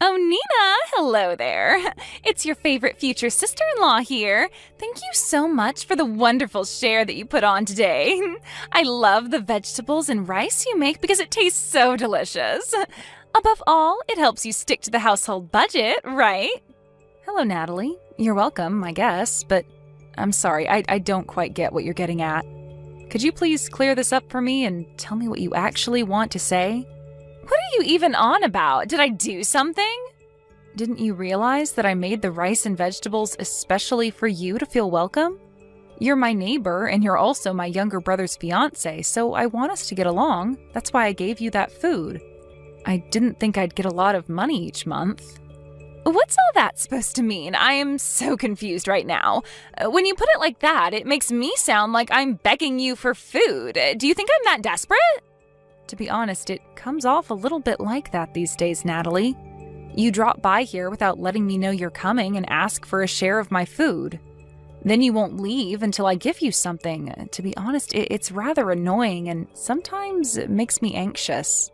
Oh, Nina, hello there. It's your favorite future sister-in-law here. Thank you so much for the wonderful share that you put on today. I love the vegetables and rice you make because it tastes so delicious. Above all, it helps you stick to the household budget, right? Hello, Natalie. You're welcome, I guess, but I'm sorry, I don't quite get what you're getting at. Could you please clear this up for me and tell me what you actually want to say? What are you even on about? Did I do something? Didn't you realize that I made the rice and vegetables especially for you to feel welcome? You're my neighbor and you're also my younger brother's fiance, so I want us to get along. That's why I gave you that food. I didn't think I'd get a lot of money each month. What's all that supposed to mean? I am so confused right now. When you put it like that, it makes me sound like I'm begging you for food. Do you think I'm that desperate? To be honest, it comes off a little bit like that these days, Natalie. You drop by here without letting me know you're coming and ask for a share of my food. Then you won't leave until I give you something. To be honest, it's rather annoying and sometimes it makes me anxious.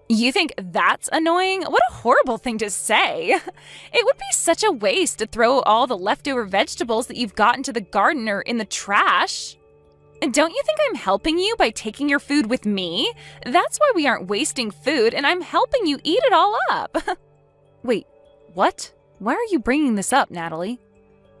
You think that's annoying? What a horrible thing to say. It would be such a waste to throw all the leftover vegetables that you've got into the garden or in the trash. Don't you think I'm helping you by taking your food with me? That's why we aren't wasting food, and I'm helping you eat it all up. Wait, what? Why are you bringing this up, Natalie?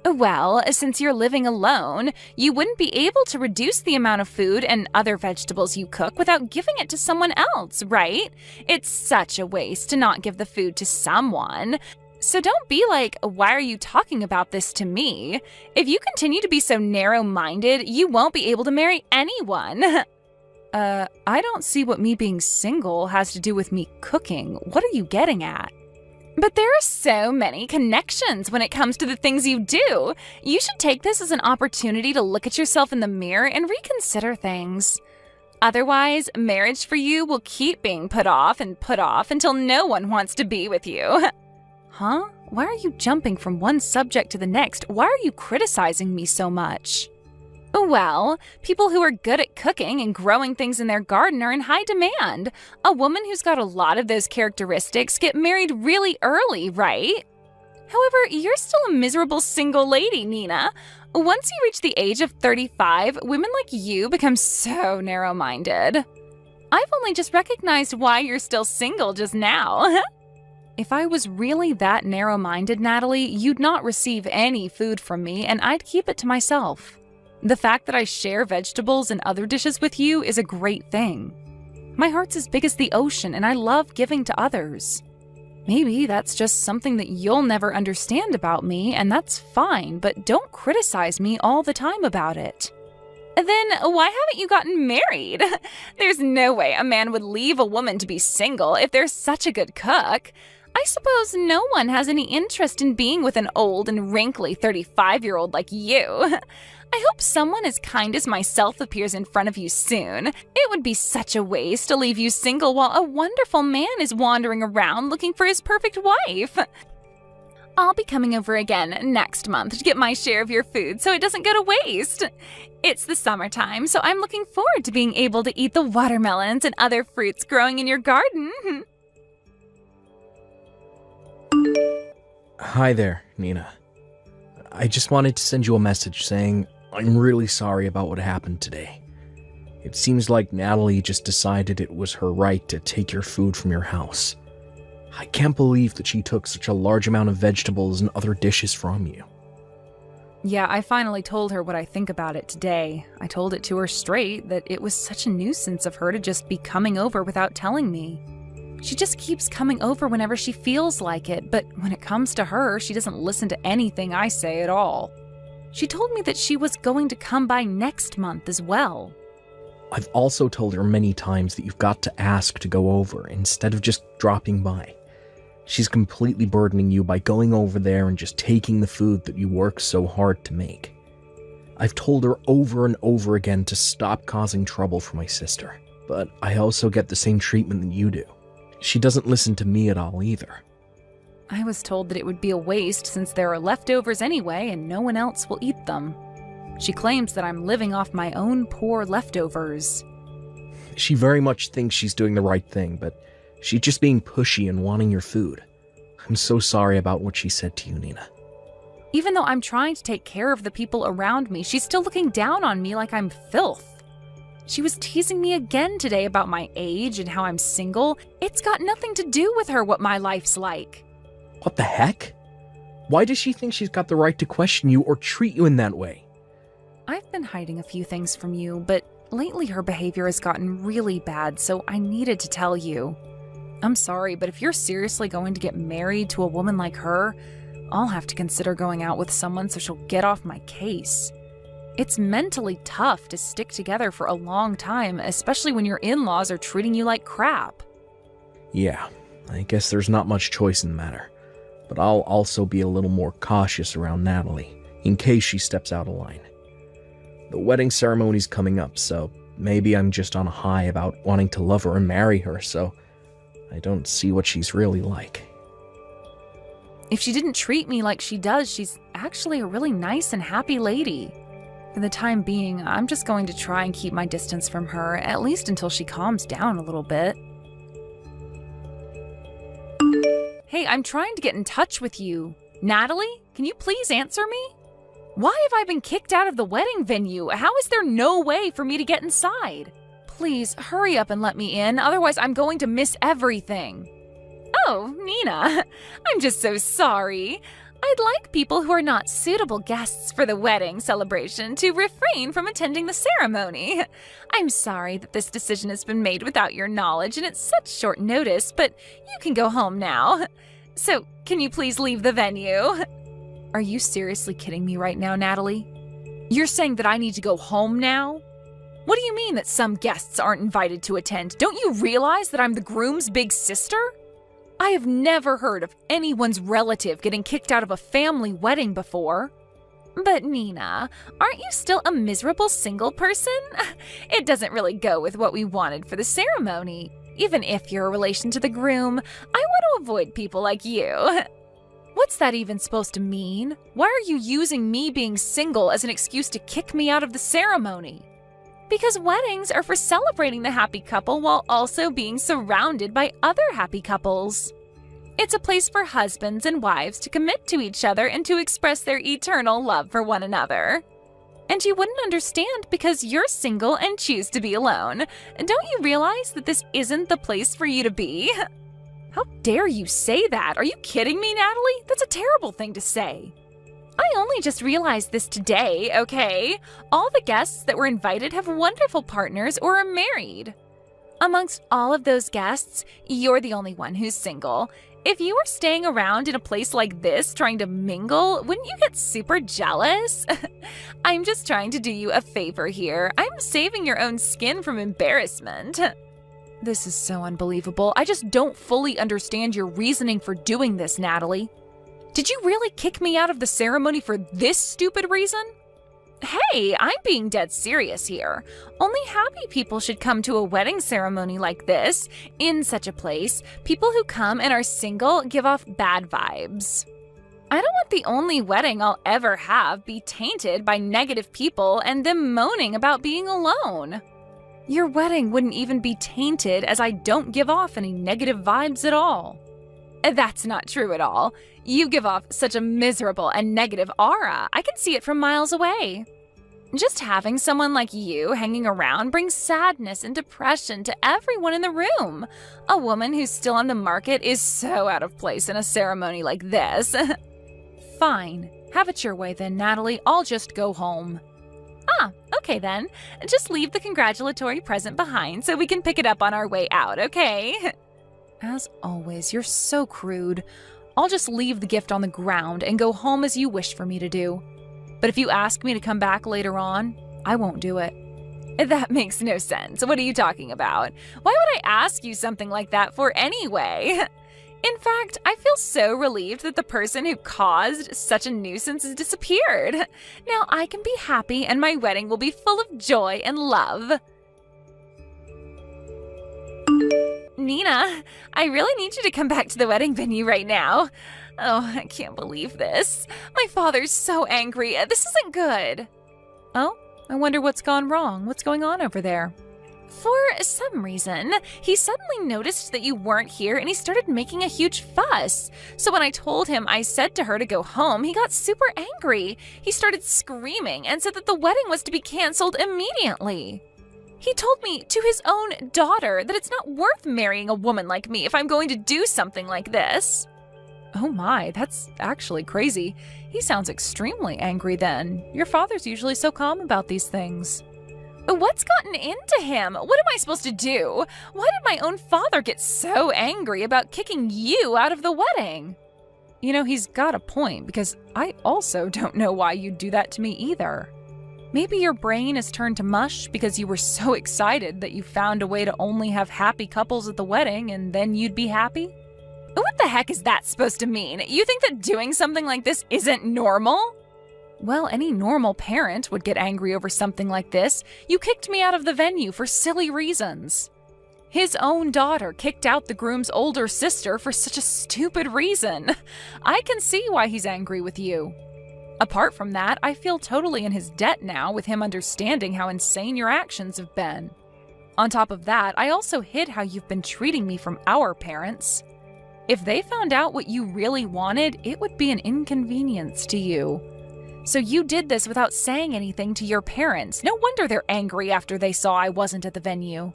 Well, since you're living alone, you wouldn't be able to reduce the amount of food and other vegetables you cook without giving it to someone else, right? It's such a waste to not give the food to someone. So don't be like, why are you talking about this to me? If you continue to be so narrow-minded, you won't be able to marry anyone. I don't see what me being single has to do with me cooking. What are you getting at? But there are so many connections when it comes to the things you do. You should take this as an opportunity to look at yourself in the mirror and reconsider things. Otherwise, marriage for you will keep being put off until no one wants to be with you. Huh? Why are you jumping from one subject to the next? Why are you criticizing me so much? Well, people who are good at cooking and growing things in their garden are in high demand. A woman who's got a lot of those characteristics get married really early, right? However, you're still a miserable single lady, Nina. Once you reach the age of 35, women like you become so narrow-minded. I've only just recognized why you're still single just now. If I was really that narrow-minded, Natalie, you'd not receive any food from me and I'd keep it to myself. The fact that I share vegetables and other dishes with you is a great thing. My heart's as big as the ocean and I love giving to others. Maybe that's just something that you'll never understand about me and that's fine, but don't criticize me all the time about it. Then why haven't you gotten married? There's no way a man would leave a woman to be single if they're such a good cook. I suppose no one has any interest in being with an old and wrinkly 35-year-old like you. I hope someone as kind as myself appears in front of you soon. It would be such a waste to leave you single while a wonderful man is wandering around looking for his perfect wife. I'll be coming over again next month to get my share of your food so it doesn't go to waste. It's the summertime, so I'm looking forward to being able to eat the watermelons and other fruits growing in your garden. Hi there, Nina. I just wanted to send you a message saying I'm really sorry about what happened today. It seems like Natalie just decided it was her right to take your food from your house. I can't believe that she took such a large amount of vegetables and other dishes from you. Yeah, I finally told her what I think about it today. I told it to her straight that it was such a nuisance of her to just be coming over without telling me. She just keeps coming over whenever she feels like it, but when it comes to her, she doesn't listen to anything I say at all. She told me that she was going to come by next month as well. I've also told her many times that you've got to ask to go over instead of just dropping by. She's completely burdening you by going over there and just taking the food that you work so hard to make. I've told her over and over again to stop causing trouble for my sister, but I also get the same treatment that you do. She doesn't listen to me at all either. I was told that it would be a waste since there are leftovers anyway and no one else will eat them. She claims that I'm living off my own poor leftovers. She very much thinks she's doing the right thing, but she's just being pushy and wanting your food. I'm so sorry about what she said to you, Nina. Even though I'm trying to take care of the people around me, she's still looking down on me like I'm filth. She was teasing me again today about my age and how I'm single. It's got nothing to do with her what my life's like. What the heck? Why does she think she's got the right to question you or treat you in that way? I've been hiding a few things from you, but lately her behavior has gotten really bad, so I needed to tell you. I'm sorry, but if you're seriously going to get married to a woman like her, I'll have to consider going out with someone so she'll get off my case. It's mentally tough to stick together for a long time, especially when your in-laws are treating you like crap. Yeah, I guess there's not much choice in the matter. But I'll also be a little more cautious around Natalie, in case she steps out of line. The wedding ceremony's coming up, so maybe I'm just on a high about wanting to love her and marry her, so I don't see what she's really like. If she didn't treat me like she does, she's actually a really nice and happy lady. For the time being, I'm just going to try and keep my distance from her, at least until she calms down a little bit. Hey, I'm trying to get in touch with you. Natalie, can you please answer me? Why have I been kicked out of the wedding venue? How is there no way for me to get inside? Please, hurry up and let me in, otherwise I'm going to miss everything. Oh, Nina, I'm just so sorry. I'd like people who are not suitable guests for the wedding celebration to refrain from attending the ceremony. I'm sorry that this decision has been made without your knowledge and it's such short notice, but you can go home now. So, can you please leave the venue? Are you seriously kidding me right now, Natalie? You're saying that I need to go home now? What do you mean that some guests aren't invited to attend? Don't you realize that I'm the groom's big sister? I have never heard of anyone's relative getting kicked out of a family wedding before. But Nina, aren't you still a miserable single person? It doesn't really go with what we wanted for the ceremony. Even if you're a relation to the groom, I want to avoid people like you. What's that even supposed to mean? Why are you using me being single as an excuse to kick me out of the ceremony? Because weddings are for celebrating the happy couple while also being surrounded by other happy couples. It's a place for husbands and wives to commit to each other and to express their eternal love for one another. And you wouldn't understand because you're single and choose to be alone. Don't you realize that this isn't the place for you to be? How dare you say that? Are you kidding me, Natalie? That's a terrible thing to say. I only just realized this today, okay? All the guests that were invited have wonderful partners or are married. Amongst all of those guests, you're the only one who's single. If you were staying around in a place like this trying to mingle, wouldn't you get super jealous? I'm just trying to do you a favor here. I'm saving your own skin from embarrassment. This is so unbelievable. I just don't fully understand your reasoning for doing this, Natalie. Did you really kick me out of the ceremony for this stupid reason? Hey, I'm being dead serious here. Only happy people should come to a wedding ceremony like this, in such a place. People who come and are single give off bad vibes. I don't want the only wedding I'll ever have be tainted by negative people and them moaning about being alone. Your wedding wouldn't even be tainted as I don't give off any negative vibes at all. That's not true at all. You give off such a miserable and negative aura. I can see it from miles away. Just having someone like you hanging around brings sadness and depression to everyone in the room. A woman who's still on the market is so out of place in a ceremony like this. Fine. Have it your way then, Natalie. I'll just go home. Ah, okay then. Just leave the congratulatory present behind so we can pick it up on our way out, okay? As always, you're so crude. I'll just leave the gift on the ground and go home as you wish for me to do. But if you ask me to come back later on, I won't do it. That makes no sense. What are you talking about? Why would I ask you something like that for anyway? In fact, I feel so relieved that the person who caused such a nuisance has disappeared. Now I can be happy and my wedding will be full of joy and love. Nina, I really need you to come back to the wedding venue right now. Oh, I can't believe this. My father's so angry. This isn't good. Oh, I wonder what's gone wrong. What's going on over there? For some reason, he suddenly noticed that you weren't here and he started making a huge fuss. So when I told him I said to her to go home, he got super angry. He started screaming and said that the wedding was to be canceled immediately. He told me to his own daughter that it's not worth marrying a woman like me if I'm going to do something like this. Oh my, that's actually crazy. He sounds extremely angry then. Your father's usually so calm about these things. What's gotten into him? What am I supposed to do? Why did my own father get so angry about kicking you out of the wedding? You know, he's got a point, because I also don't know why you'd do that to me either. Maybe your brain has turned to mush because you were so excited that you found a way to only have happy couples at the wedding and then you'd be happy? What the heck is that supposed to mean? You think that doing something like this isn't normal? Well, any normal parent would get angry over something like this. You kicked me out of the venue for silly reasons. His own daughter kicked out the groom's older sister for such a stupid reason. I can see why he's angry with you. Apart from that, I feel totally in his debt now with him understanding how insane your actions have been. On top of that, I also hid how you've been treating me from our parents. If they found out what you really wanted, it would be an inconvenience to you. So you did this without saying anything to your parents. No wonder they're angry after they saw I wasn't at the venue.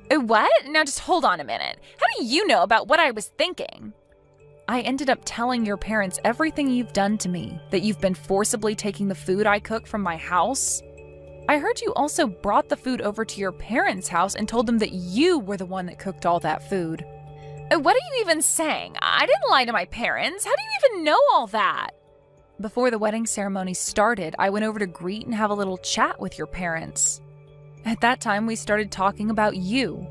What? Now just hold on a minute. How do you know about what I was thinking? I ended up telling your parents everything you've done to me, that you've been forcibly taking the food I cook from my house. I heard you also brought the food over to your parents' house and told them that you were the one that cooked all that food. What are you even saying? I didn't lie to my parents. How do you even know all that? Before the wedding ceremony started, I went over to greet and have a little chat with your parents. At that time, we started talking about you.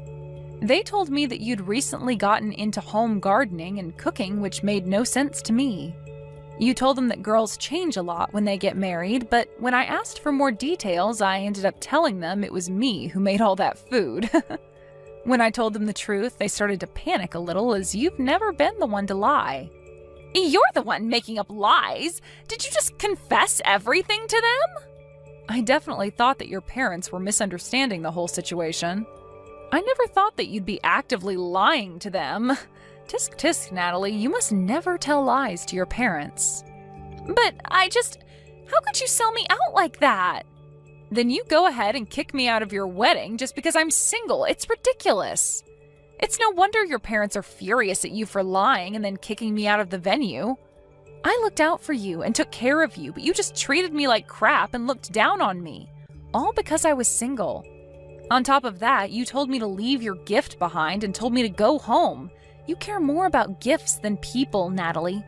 They told me that you'd recently gotten into home gardening and cooking, which made no sense to me. You told them that girls change a lot when they get married, but when I asked for more details, I ended up telling them it was me who made all that food. When I told them the truth, they started to panic a little, as you've never been the one to lie. You're the one making up lies. Did you just confess everything to them? I definitely thought that your parents were misunderstanding the whole situation. I never thought that you'd be actively lying to them. Tisk tisk, Natalie, you must never tell lies to your parents. But how could you sell me out like that? Then you go ahead and kick me out of your wedding just because I'm single. It's ridiculous. It's no wonder your parents are furious at you for lying and then kicking me out of the venue. I looked out for you and took care of you, but you just treated me like crap and looked down on me. All because I was single. On top of that, you told me to leave your gift behind and told me to go home. You care more about gifts than people, Natalie.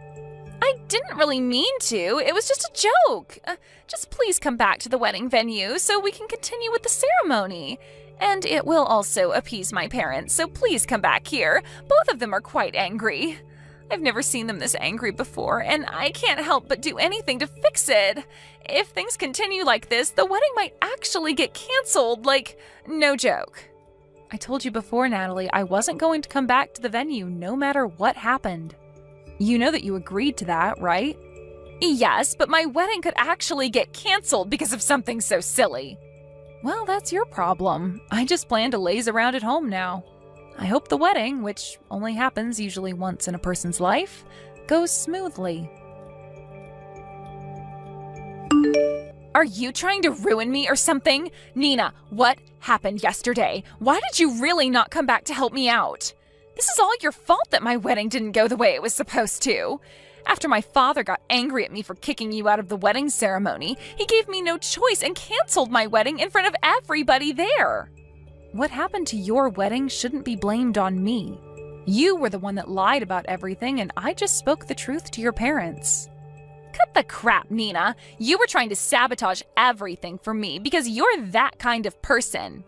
I didn't really mean to. It was just a joke. Just please come back to the wedding venue so we can continue with the ceremony. And it will also appease my parents, so please come back here. Both of them are quite angry. I've never seen them this angry before, and I can't help but do anything to fix it. If things continue like this, the wedding might actually get canceled, no joke. I told you before, Natalie, I wasn't going to come back to the venue no matter what happened. You know that you agreed to that, right? Yes, but my wedding could actually get canceled because of something so silly. Well, that's your problem. I just plan to laze around at home now. I hope the wedding, which only happens usually once in a person's life, goes smoothly. Are you trying to ruin me or something? Nina, what happened yesterday? Why did you really not come back to help me out? This is all your fault that my wedding didn't go the way it was supposed to. After my father got angry at me for kicking you out of the wedding ceremony, he gave me no choice and canceled my wedding in front of everybody there. What happened to your wedding shouldn't be blamed on me. You were the one that lied about everything, and I just spoke the truth to your parents. Cut the crap, Nina. You were trying to sabotage everything for me because you're that kind of person.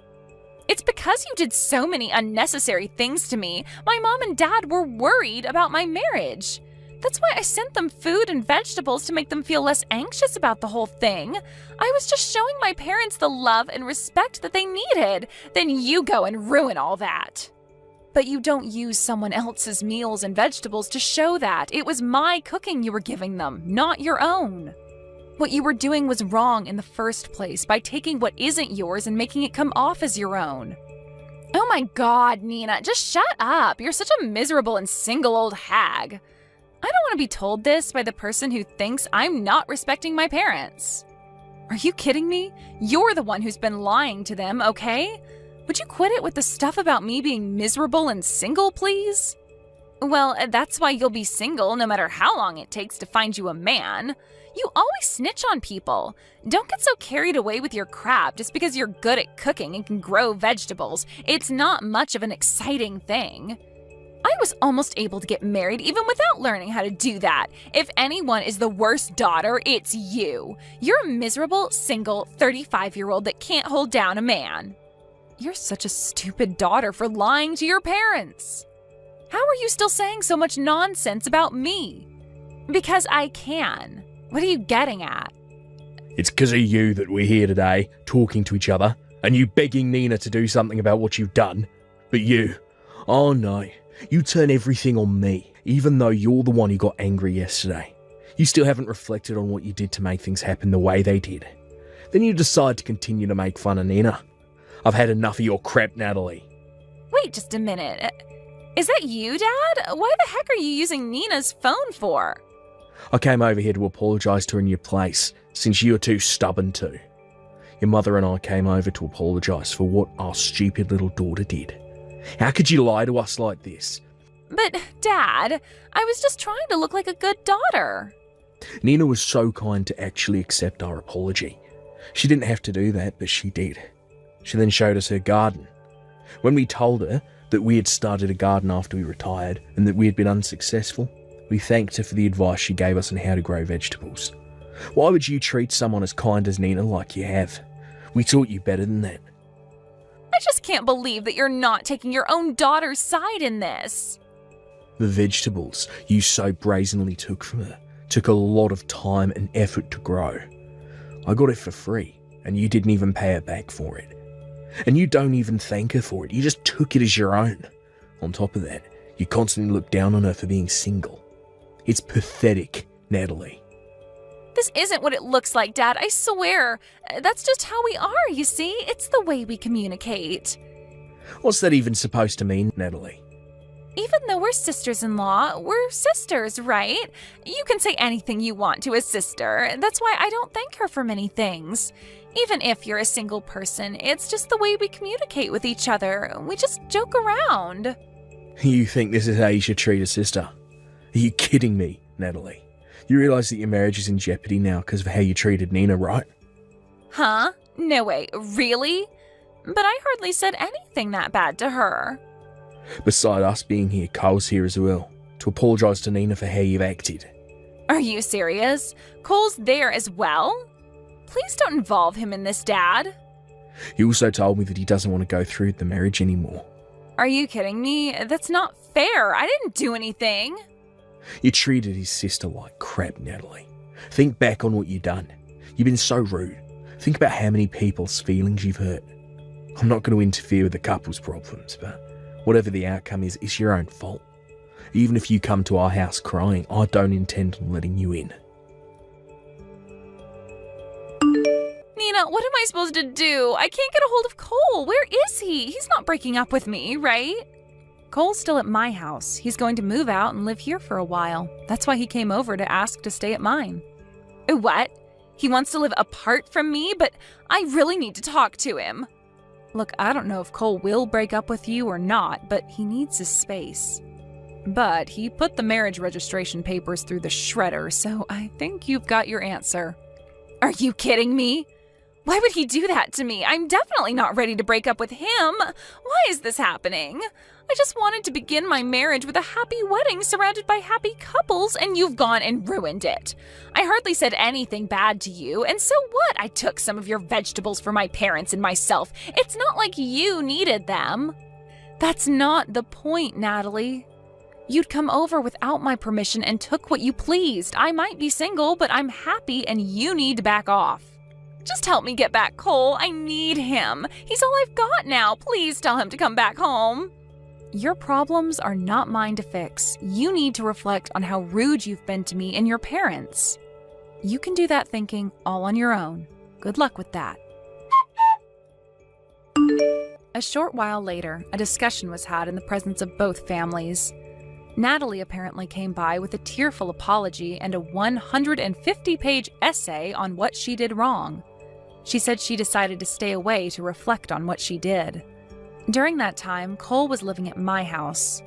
It's because you did so many unnecessary things to me. My mom and dad were worried about my marriage. That's why I sent them food and vegetables to make them feel less anxious about the whole thing. I was just showing my parents the love and respect that they needed. Then you go and ruin all that. But you don't use someone else's meals and vegetables to show that. It was my cooking you were giving them, not your own. What you were doing was wrong in the first place by taking what isn't yours and making it come off as your own. Oh my god, Nina, just shut up. You're such a miserable and single old hag. I don't want to be told this by the person who thinks I'm not respecting my parents. Are you kidding me? You're the one who's been lying to them, okay? Would you quit it with the stuff about me being miserable and single, please? Well, that's why you'll be single no matter how long it takes to find you a man. You always snitch on people. Don't get so carried away with your crap just because you're good at cooking and can grow vegetables. It's not much of an exciting thing. I was almost able to get married even without learning how to do that. If anyone is the worst daughter, it's you. You're a miserable, single, 35-year-old that can't hold down a man. You're such a stupid daughter for lying to your parents. How are you still saying so much nonsense about me? Because I can. What are you getting at? It's because of you that we're here today, talking to each other, and you begging Nina to do something about what you've done. But you, oh no, you turn everything on me, even though you're the one who got angry yesterday. You still haven't reflected on what you did to make things happen the way they did. Then you decide to continue to make fun of Nina. I've had enough of your crap, Natalie. Wait just a minute. Is that you, Dad? Why the heck are you using Nina's phone for? I came over here to apologise to her in your place, since you're too stubborn to. Your mother and I came over to apologise for what our stupid little daughter did. How could you lie to us like this? But, Dad, I was just trying to look like a good daughter. Nina was so kind to actually accept our apology. She didn't have to do that, but she did. She then showed us her garden. When we told her that we had started a garden after we retired and that we had been unsuccessful, we thanked her for the advice she gave us on how to grow vegetables. Why would you treat someone as kind as Nina like you have? We taught you better than that. I just can't believe that you're not taking your own daughter's side in this. The vegetables you so brazenly took from her took a lot of time and effort to grow. I got it for free, and you didn't even pay her back for it. And you don't even thank her for it, you just took it as your own. On top of that, you constantly look down on her for being single. It's pathetic, Natalie. This isn't what it looks like, Dad, I swear. That's just how we are, you see? It's the way we communicate. What's that even supposed to mean, Natalie? Even though we're sisters-in-law, we're sisters, right? You can say anything you want to a sister. That's why I don't thank her for many things. Even if you're a single person, it's just the way we communicate with each other. We just joke around. You think this is how you should treat a sister? Are you kidding me, Natalie? You realise that your marriage is in jeopardy now because of how you treated Nina, right? Huh? No way, really? But I hardly said anything that bad to her. Beside us being here, Cole's here as well, to apologise to Nina for how you've acted. Are you serious? Cole's there as well? Please don't involve him in this, Dad. He also told me that he doesn't want to go through with the marriage anymore. Are you kidding me? That's not fair. I didn't do anything. You treated his sister like crap, Natalie. Think back on what you've done. You've been so rude. Think about how many people's feelings you've hurt. I'm not going to interfere with the couple's problems, but whatever the outcome is, it's your own fault. Even if you come to our house crying, I don't intend on letting you in. Nina, what am I supposed to do? I can't get a hold of Cole. Where is he? He's not breaking up with me, right? Cole's still at my house. He's going to move out and live here for a while. That's why he came over to ask to stay at mine. What? He wants to live apart from me, but I really need to talk to him. Look, I don't know if Cole will break up with you or not, but he needs his space. But he put the marriage registration papers through the shredder, so I think you've got your answer. Are you kidding me? Why would he do that to me? I'm definitely not ready to break up with him. Why is this happening? I just wanted to begin my marriage with a happy wedding surrounded by happy couples, and you've gone and ruined it. I hardly said anything bad to you, and so what? I took some of your vegetables for my parents and myself. It's not like you needed them. That's not the point, Natalie. You'd come over without my permission and took what you pleased. I might be single, but I'm happy, and you need to back off. Just help me get back Cole. I need him. He's all I've got now. Please tell him to come back home. Your problems are not mine to fix. You need to reflect on how rude you've been to me and your parents. You can do that thinking all on your own. Good luck with that. A short while later, a discussion was had in the presence of both families. Natalie apparently came by with a tearful apology and a 150-page essay on what she did wrong. She said she decided to stay away to reflect on what she did. During that time, Cole was living at my house.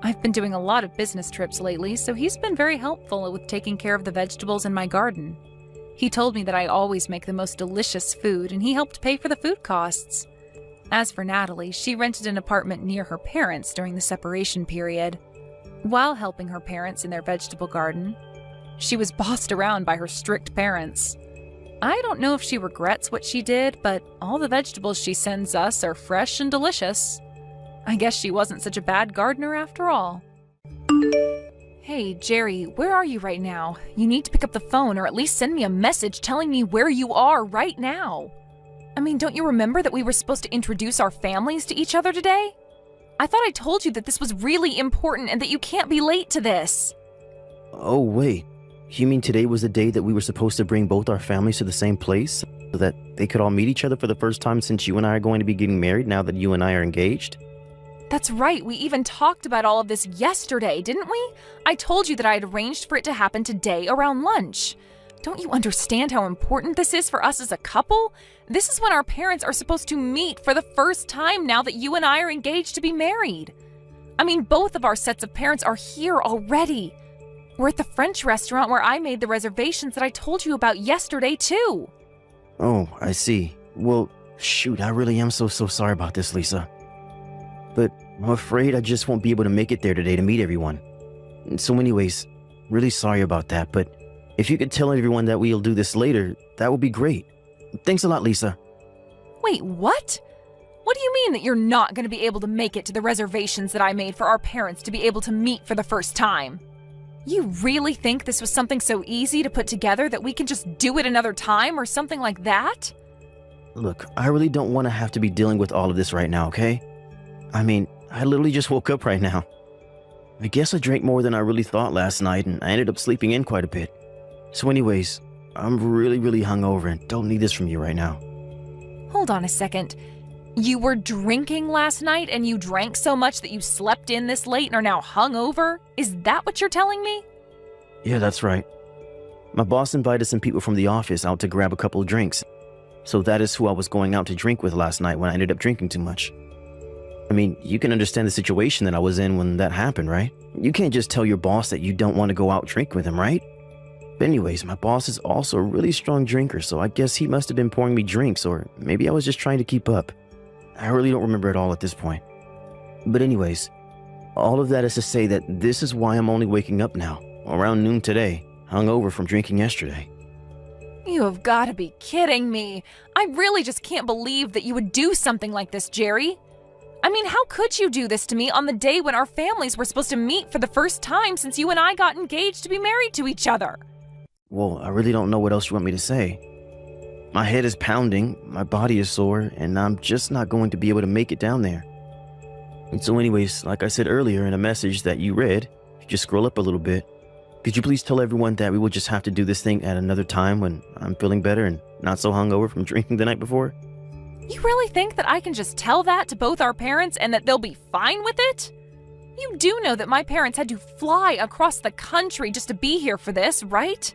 I've been doing a lot of business trips lately, so he's been very helpful with taking care of the vegetables in my garden. He told me that I always make the most delicious food, and he helped pay for the food costs. As for Natalie, she rented an apartment near her parents during the separation period. While helping her parents in their vegetable garden, she was bossed around by her strict parents. I don't know if she regrets what she did, but all the vegetables she sends us are fresh and delicious. I guess she wasn't such a bad gardener after all. Hey, Jerry, where are you right now? You need to pick up the phone or at least send me a message telling me where you are right now. I mean, don't you remember that we were supposed to introduce our families to each other today? I thought I told you that this was really important and that you can't be late to this. Oh, wait. You mean today was the day that we were supposed to bring both our families to the same place so that they could all meet each other for the first time since you and I are going to be getting married now that you and I are engaged? That's right, we even talked about all of this yesterday, didn't we? I told you that I had arranged for it to happen today around lunch. Don't you understand how important this is for us as a couple? This is when our parents are supposed to meet for the first time now that you and I are engaged to be married. I mean, both of our sets of parents are here already. We're at the French restaurant where I made the reservations that I told you about yesterday, too. Oh, I see. Well, shoot, I really am so sorry about this, Lisa. But I'm afraid I just won't be able to make it there today to meet everyone. So anyways, really sorry about that, but if you could tell everyone that we'll do this later, that would be great. Thanks a lot, Lisa. Wait, what? What do you mean that you're not going to be able to make it to the reservations that I made for our parents to be able to meet for the first time? You really think this was something so easy to put together that we can just do it another time or something like that? Look, I really don't want to have to be dealing with all of this right now, okay? I mean, I literally just woke up right now. I guess I drank more than I really thought last night, and I ended up sleeping in quite a bit. So anyways, I'm really hungover and don't need this from you right now. Hold on a second. You were drinking last night and you drank so much that you slept in this late and are now hungover? Is that what you're telling me? Yeah, that's right. My boss invited some people from the office out to grab a couple of drinks. So that is who I was going out to drink with last night when I ended up drinking too much. I mean, you can understand the situation that I was in when that happened, right? You can't just tell your boss that you don't want to go out drink with him, right? But anyways, my boss is also a really strong drinker, so I guess he must have been pouring me drinks, or maybe I was just trying to keep up. I really don't remember it all at this point. But anyways, all of that is to say that this is why I'm only waking up now, around noon today, hungover from drinking yesterday. You have got to be kidding me. I really just can't believe that you would do something like this, Jerry. I mean, how could you do this to me on the day when our families were supposed to meet for the first time since you and I got engaged to be married to each other? Well, I really don't know what else you want me to say. My head is pounding, my body is sore, and I'm just not going to be able to make it down there. And so anyways, like I said earlier in a message that you read, if you just scroll up a little bit, could you please tell everyone that we will just have to do this thing at another time when I'm feeling better and not so hungover from drinking the night before? You really think that I can just tell that to both our parents and that they'll be fine with it? You do know that my parents had to fly across the country just to be here for this, right?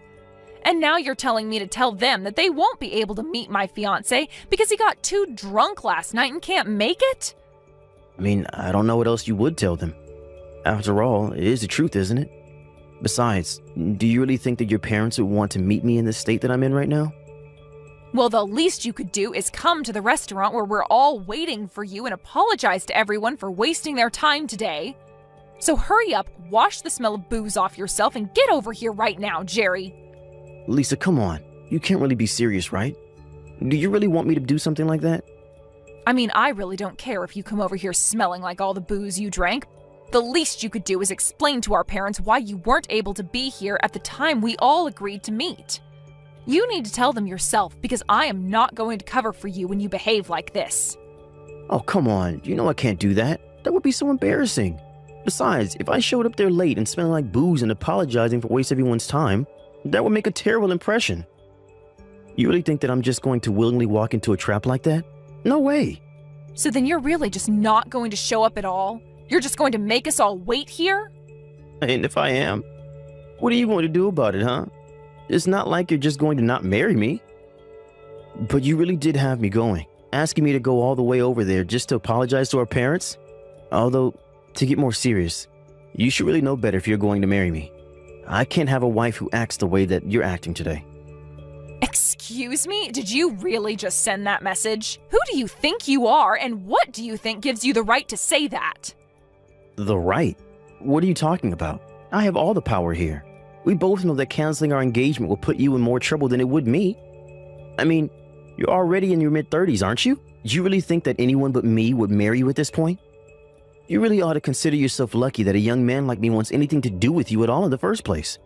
And now you're telling me to tell them that they won't be able to meet my fiance because he got too drunk last night and can't make it? I mean, I don't know what else you would tell them. After all, it is the truth, isn't it? Besides, do you really think that your parents would want to meet me in the state that I'm in right now? Well, the least you could do is come to the restaurant where we're all waiting for you and apologize to everyone for wasting their time today. So hurry up, wash the smell of booze off yourself, and get over here right now, Jerry. Lisa, come on. You can't really be serious, right? Do you really want me to do something like that? I mean, I really don't care if you come over here smelling like all the booze you drank. The least you could do is explain to our parents why you weren't able to be here at the time we all agreed to meet. You need to tell them yourself because I am not going to cover for you when you behave like this. Oh, come on. You know I can't do that. That would be so embarrassing. Besides, if I showed up there late and smelling like booze and apologizing for wasting everyone's time, that would make a terrible impression. You really think that I'm just going to willingly walk into a trap like that? No way. So then you're really just not going to show up at all? You're just going to make us all wait here? And if I am, what are you going to do about it, huh? It's not like you're just going to not marry me. But you really did have me going, asking me to go all the way over there just to apologize to our parents? Although, to get more serious, you should really know better if you're going to marry me. I can't have a wife who acts the way that you're acting today. Excuse me? Did you really just send that message? Who do you think you are, and what do you think gives you the right to say that? The right? What are you talking about? I have all the power here. We both know that canceling our engagement will put you in more trouble than it would me. I mean, you're already in your mid-30s, aren't you? Do you really think that anyone but me would marry you at this point? You really ought to consider yourself lucky that a young man like me wants anything to do with you at all in the first place.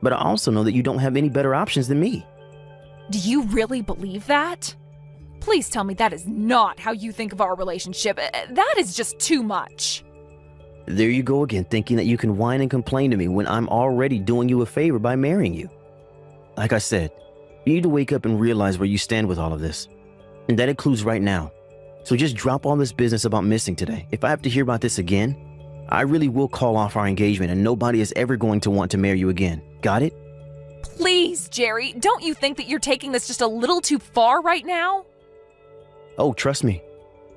But I also know that you don't have any better options than me. Do you really believe that? Please tell me that is not how you think of our relationship. That is just too much. There you go again, thinking that you can whine and complain to me when I'm already doing you a favor by marrying you. Like I said, you need to wake up and realize where you stand with all of this. And that includes right now. So just drop all this business about missing today. If I have to hear about this again, I really will call off our engagement and nobody is ever going to want to marry you again. Got it? Please, Jerry, don't you think that you're taking this just a little too far right now? Oh, trust me.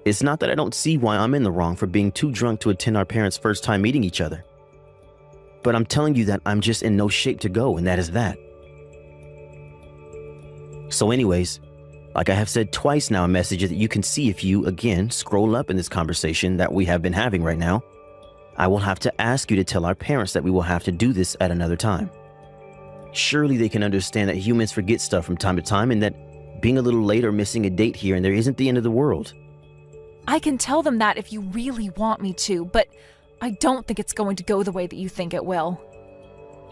It's not that I don't see why I'm in the wrong for being too drunk to attend our parents' first time meeting each other. But I'm telling you that I'm just in no shape to go, and that is that. So anyways, like I have said twice now in messages that you can see if you, again, scroll up in this conversation that we have been having right now, I will have to ask you to tell our parents that we will have to do this at another time. Surely they can understand that humans forget stuff from time to time and that being a little late or missing a date here and there isn't the end of the world. I can tell them that if you really want me to, but I don't think it's going to go the way that you think it will.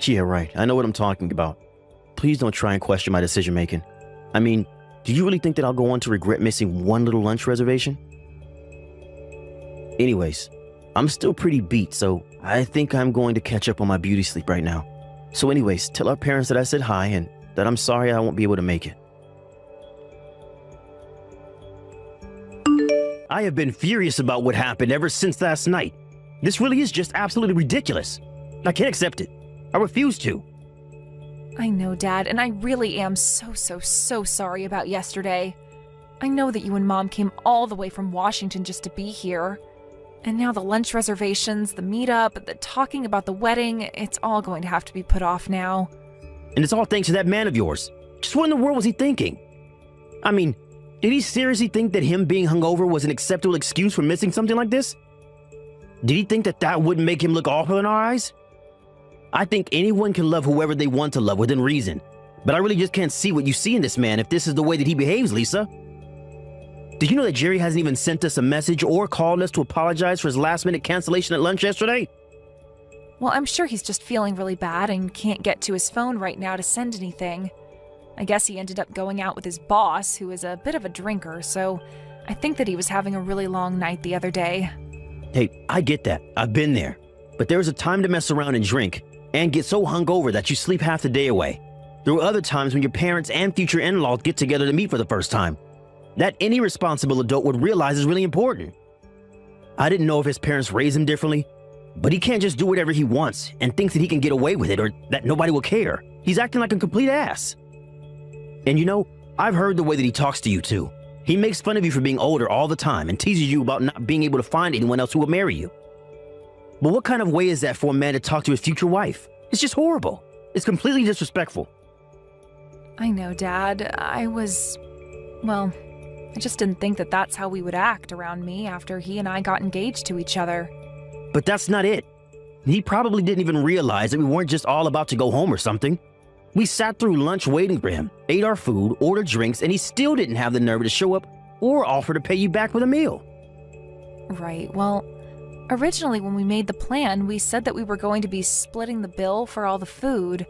Yeah, right. I know what I'm talking about. Please don't try and question my decision making. I mean, do you really think that I'll go on to regret missing one little lunch reservation? Anyways, I'm still pretty beat, so I think I'm going to catch up on my beauty sleep right now. So anyways, tell our parents that I said hi and that I'm sorry I won't be able to make it. I have been furious about what happened ever since last night. This really is just absolutely ridiculous. I can't accept it. I refuse to. I know, Dad, and I really am so sorry about yesterday. I know that you and Mom came all the way from Washington just to be here. And now the lunch reservations, the meetup, the talking about the wedding, it's all going to have to be put off now. And it's all thanks to that man of yours. Just what in the world was he thinking? I mean, did he seriously think that him being hungover was an acceptable excuse for missing something like this? Did he think that that wouldn't make him look awful in our eyes? I think anyone can love whoever they want to love within reason. But I really just can't see what you see in this man if this is the way that he behaves, Lisa. Did you know that Jerry hasn't even sent us a message or called us to apologize for his last-minute cancellation at lunch yesterday? Well, I'm sure he's just feeling really bad and can't get to his phone right now to send anything. I guess he ended up going out with his boss, who is a bit of a drinker, so I think that he was having a really long night the other day. Hey, I get that. I've been there. But there's a time to mess around and drink, and get so hungover that you sleep half the day away. There were other times when your parents and future in-laws get together to meet for the first time. That any responsible adult would realize is really important. I didn't know if his parents raised him differently, but he can't just do whatever he wants and thinks that he can get away with it or that nobody will care. He's acting like a complete ass. And you know, I've heard the way that he talks to you too. He makes fun of you for being older all the time and teases you about not being able to find anyone else who will marry you. But what kind of way is that for a man to talk to his future wife? It's just horrible. It's completely disrespectful. I know, Dad. I just didn't think that that's how we would act around me after he and I got engaged to each other. But that's not it. He probably didn't even realize that we weren't just all about to go home or something. We sat through lunch waiting for him, ate our food, ordered drinks, and he still didn't have the nerve to show up or offer to pay you back with a meal. Right, well, originally when we made the plan, we said that we were going to be splitting the bill for all the food.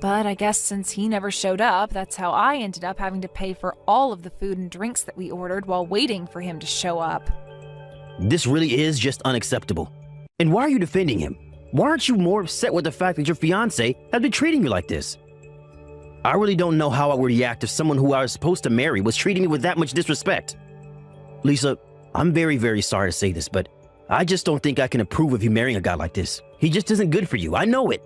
But I guess since he never showed up, that's how I ended up having to pay for all of the food and drinks that we ordered while waiting for him to show up. This really is just unacceptable. And why are you defending him? Why aren't you more upset with the fact that your fiance has been treating you like this? I really don't know how I would react if someone who I was supposed to marry was treating me with that much disrespect. Lisa, I'm very, very sorry to say this, but I just don't think I can approve of you marrying a guy like this. He just isn't good for you. I know it.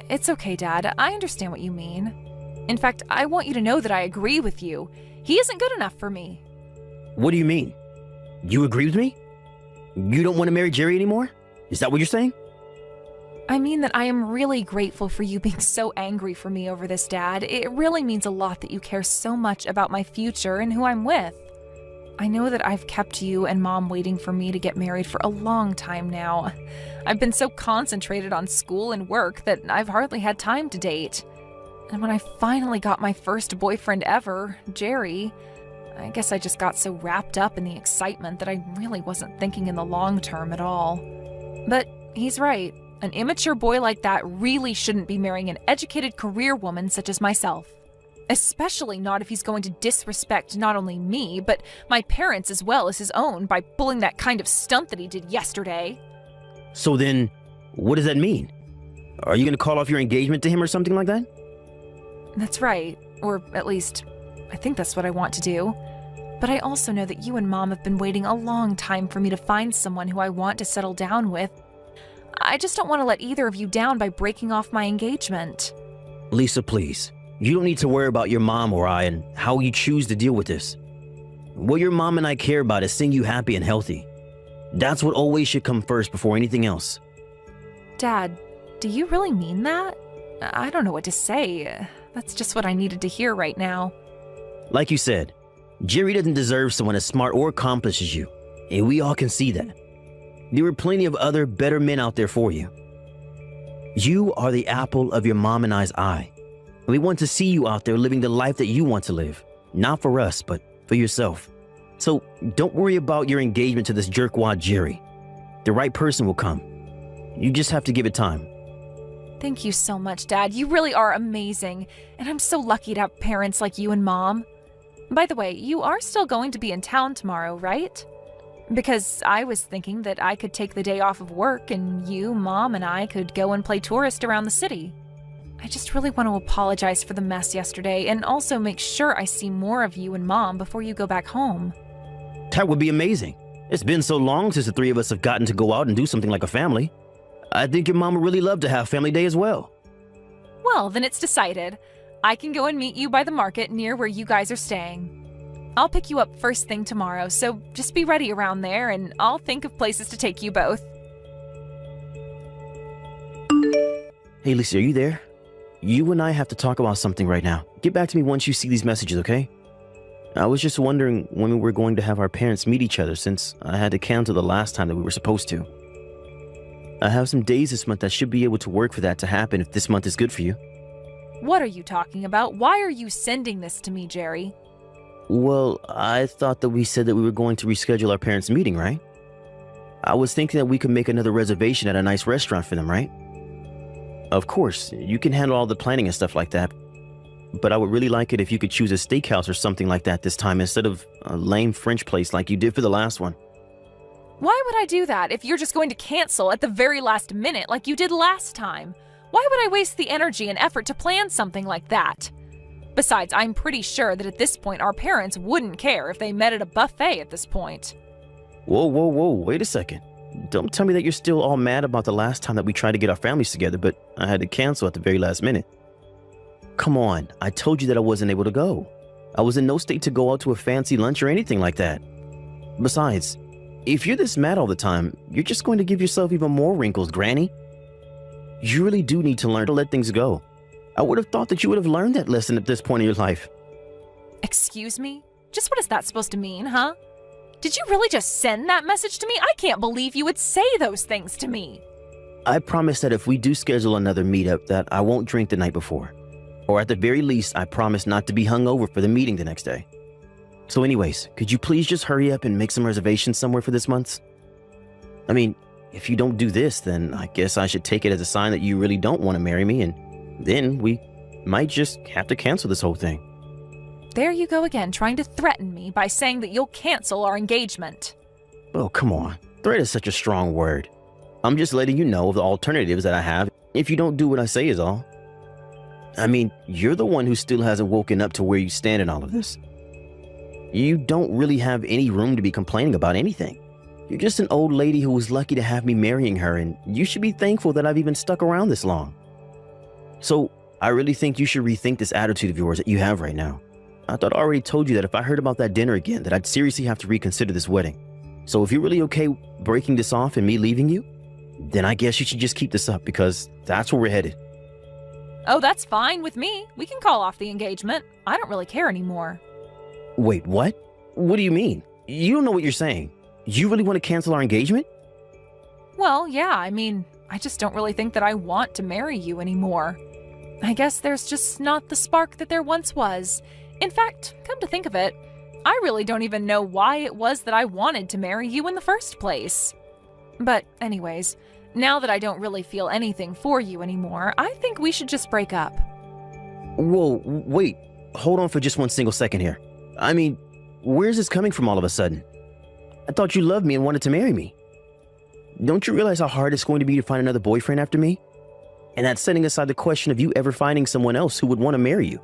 It's okay, Dad. I understand what you mean. In fact, I want you to know that I agree with you. He isn't good enough for me. What do you mean? You agree with me? You don't want to marry Jerry anymore? Is that what you're saying? I mean that I am really grateful for you being so angry for me over this, Dad. It really means a lot that you care so much about my future and who I'm with. I know that I've kept you and Mom waiting for me to get married for a long time now. I've been so concentrated on school and work that I've hardly had time to date. And when I finally got my first boyfriend ever, Jerry, I guess I just got so wrapped up in the excitement that I really wasn't thinking in the long term at all. But he's right. An immature boy like that really shouldn't be marrying an educated career woman such as myself. Especially not if he's going to disrespect not only me, but my parents as well as his own by pulling that kind of stunt that he did yesterday. So then, what does that mean? Are you going to call off your engagement to him or something like that? That's right. Or at least, I think that's what I want to do. But I also know that you and Mom have been waiting a long time for me to find someone who I want to settle down with. I just don't want to let either of you down by breaking off my engagement. Lisa, please. You don't need to worry about your mom or I and how you choose to deal with this. What your mom and I care about is seeing you happy and healthy. That's what always should come first before anything else. Dad, do you really mean that? I don't know what to say. That's just what I needed to hear right now. Like you said, Jerry doesn't deserve someone as smart or accomplished as you, and we all can see that. There are plenty of other better men out there for you. You are the apple of your mom and I's eye. We want to see you out there living the life that you want to live. Not for us, but for yourself. So don't worry about your engagement to this jerkwad Jerry. The right person will come. You just have to give it time. Thank you so much, Dad. You really are amazing. And I'm so lucky to have parents like you and Mom. By the way, you are still going to be in town tomorrow, right? Because I was thinking that I could take the day off of work and you, Mom, and I could go and play tourist around the city. I just really want to apologize for the mess yesterday and also make sure I see more of you and Mom before you go back home. That would be amazing. It's been so long since the three of us have gotten to go out and do something like a family. I think your mom would really love to have family day as well. Well, then it's decided. I can go and meet you by the market near where you guys are staying. I'll pick you up first thing tomorrow, so just be ready around there and I'll think of places to take you both. Hey, Lisa, are you there? You and I have to talk about something right now. Get back to me once you see these messages, okay? I was just wondering when we were going to have our parents meet each other since I had to cancel the last time that we were supposed to. I have some days this month that should be able to work for that to happen if this month is good for you. What are you talking about? Why are you sending this to me, Jerry? Well, I thought that we said that we were going to reschedule our parents' meeting, right? I was thinking that we could make another reservation at a nice restaurant for them, right? Of course, you can handle all the planning and stuff like that. But I would really like it if you could choose a steakhouse or something like that this time instead of a lame French place like you did for the last one. Why would I do that if you're just going to cancel at the very last minute like you did last time? Why would I waste the energy and effort to plan something like that? Besides, I'm pretty sure that at this point our parents wouldn't care if they met at a buffet at this point. Whoa, wait a second. Don't tell me that you're still all mad about the last time that we tried to get our families together, but I had to cancel at the very last minute. Come on, I told you that I wasn't able to go. I was in no state to go out to a fancy lunch or anything like that. Besides, if you're this mad all the time, you're just going to give yourself even more wrinkles, Granny. You really do need to learn to let things go. I would have thought that you would have learned that lesson at this point in your life. Excuse me? Just what is that supposed to mean, huh? Did you really just send that message to me? I can't believe you would say those things to me. I promise that if we do schedule another meetup that I won't drink the night before. Or at the very least, I promise not to be hungover for the meeting the next day. So anyways, could you please just hurry up and make some reservations somewhere for this month? I mean, if you don't do this, then I guess I should take it as a sign that you really don't want to marry me, and then we might just have to cancel this whole thing. There you go again, trying to threaten me by saying that you'll cancel our engagement. Oh, come on. Threat is such a strong word. I'm just letting you know of the alternatives that I have if you don't do what I say is all. I mean, you're the one who still hasn't woken up to where you stand in all of this. You don't really have any room to be complaining about anything. You're just an old lady who was lucky to have me marrying her, and you should be thankful that I've even stuck around this long. So, I really think you should rethink this attitude of yours that you have right now. I thought I already told you that if I heard about that dinner again, that I'd seriously have to reconsider this wedding. So if you're really okay breaking this off and me leaving you, then I guess you should just keep this up, because that's where we're headed. Oh, that's fine with me. We can call off the engagement. I don't really care anymore. Wait, what? What do you mean? You don't know what you're saying. You really want to cancel our engagement? Well, yeah, I just don't really think that I want to marry you anymore. I guess there's just not the spark that there once was. In fact, come to think of it, I really don't even know why it was that I wanted to marry you in the first place. But anyways, now that I don't really feel anything for you anymore, I think we should just break up. Whoa, wait. Hold on for just one single second here. Where's this coming from all of a sudden? I thought you loved me and wanted to marry me. Don't you realize how hard it's going to be to find another boyfriend after me? And that's setting aside the question of you ever finding someone else who would want to marry you.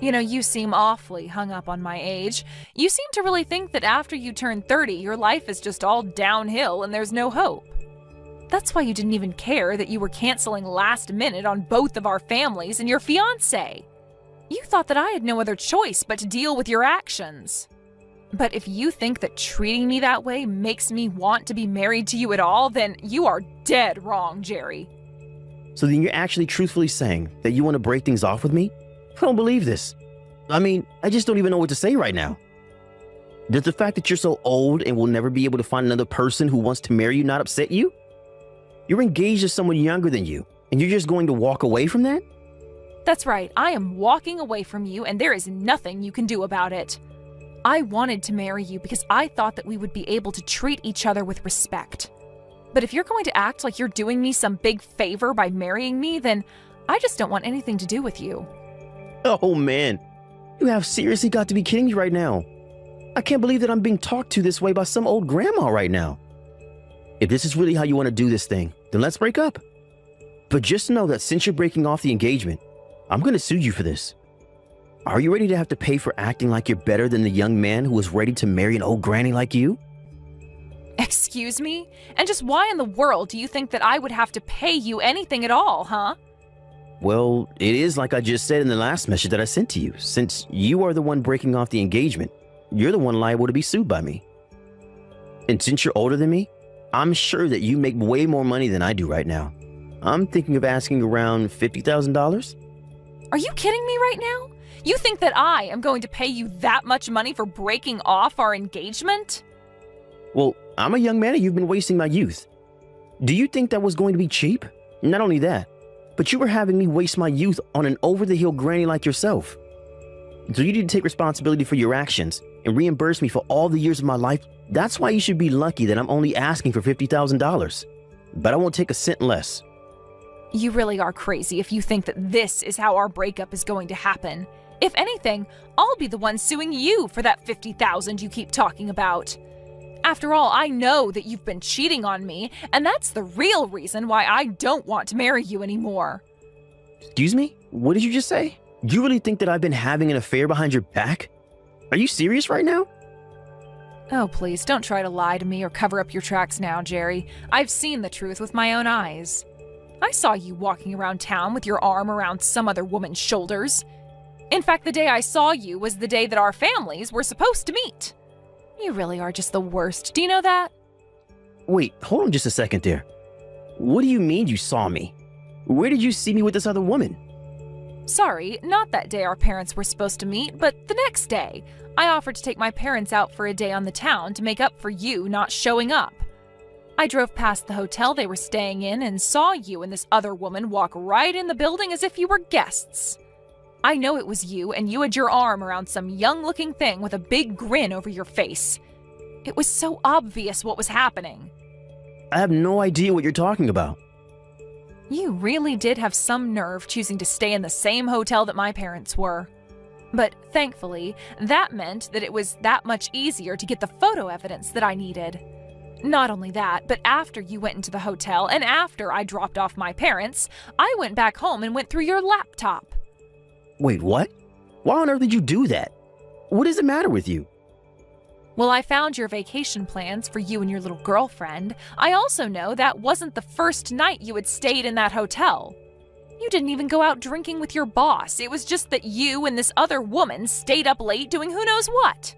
You seem awfully hung up on my age. You seem to really think that after you turn 30, your life is just all downhill and there's no hope. That's why you didn't even care that you were canceling last minute on both of our families and your fiance. You thought that I had no other choice but to deal with your actions. But if you think that treating me that way makes me want to be married to you at all, then you are dead wrong, Jerry. So then you're actually truthfully saying that you want to break things off with me? I don't believe this. I just don't even know what to say right now. Does the fact that you're so old and will never be able to find another person who wants to marry you not upset you? You're engaged to someone younger than you, and you're just going to walk away from that? That's right, I am walking away from you, and there is nothing you can do about it. I wanted to marry you because I thought that we would be able to treat each other with respect. But if you're going to act like you're doing me some big favor by marrying me, then I just don't want anything to do with you. Oh man, you have seriously got to be kidding me right now. I can't believe that I'm being talked to this way by some old grandma right now. If this is really how you want to do this thing, then let's break up. But just know that since you're breaking off the engagement, I'm going to sue you for this. Are you ready to have to pay for acting like you're better than the young man who was ready to marry an old granny like you? Excuse me? And just why in the world do you think that I would have to pay you anything at all, huh? Well, it is like I just said in the last message that I sent to you. Since you are the one breaking off the engagement, you're the one liable to be sued by me. And since you're older than me, I'm sure that you make way more money than I do right now. I'm thinking of asking around $50,000. Are you kidding me right now? You think that I am going to pay you that much money for breaking off our engagement? Well, I'm a young man and you've been wasting my youth. Do you think that was going to be cheap? Not only that, but you were having me waste my youth on an over-the-hill granny like yourself. So you need to take responsibility for your actions and reimburse me for all the years of my life. That's why you should be lucky that I'm only asking for $50,000. But I won't take a cent less. You really are crazy if you think that this is how our breakup is going to happen. If anything, I'll be the one suing you for that $50,000 you keep talking about. After all, I know that you've been cheating on me, and that's the real reason why I don't want to marry you anymore. Excuse me? What did you just say? You really think that I've been having an affair behind your back? Are you serious right now? Oh, please, don't try to lie to me or cover up your tracks now, Jerry. I've seen the truth with my own eyes. I saw you walking around town with your arm around some other woman's shoulders. In fact, the day I saw you was the day that our families were supposed to meet. You really are just the worst. Do you know that? Wait, hold on just a second there. What do you mean you saw me? Where did you see me with this other woman? Sorry, not that day our parents were supposed to meet, but the next day. I offered to take my parents out for a day on the town to make up for you not showing up. I drove past the hotel they were staying in and saw you and this other woman walk right in the building as if you were guests. I know it was you, and you had your arm around some young-looking thing with a big grin over your face. It was so obvious what was happening. I have no idea what you're talking about. You really did have some nerve choosing to stay in the same hotel that my parents were. But thankfully, that meant that it was that much easier to get the photo evidence that I needed. Not only that, but after you went into the hotel and after I dropped off my parents, I went back home and went through your laptop. Wait, what? Why on earth did you do that? What is the matter with you? Well, I found your vacation plans for you and your little girlfriend. I also know that wasn't the first night you had stayed in that hotel. You didn't even go out drinking with your boss. It was just that you and this other woman stayed up late doing who knows what.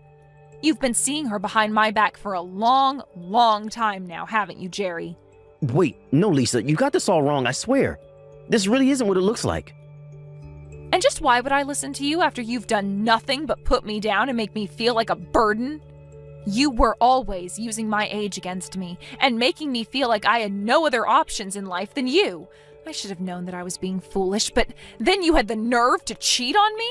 You've been seeing her behind my back for a long, long time now, haven't you, Jerry? Wait, no, Lisa, you got this all wrong, I swear. This really isn't what it looks like. And just why would I listen to you after you've done nothing but put me down and make me feel like a burden? You were always using my age against me and making me feel like I had no other options in life than you. I should have known that I was being foolish, but then you had the nerve to cheat on me?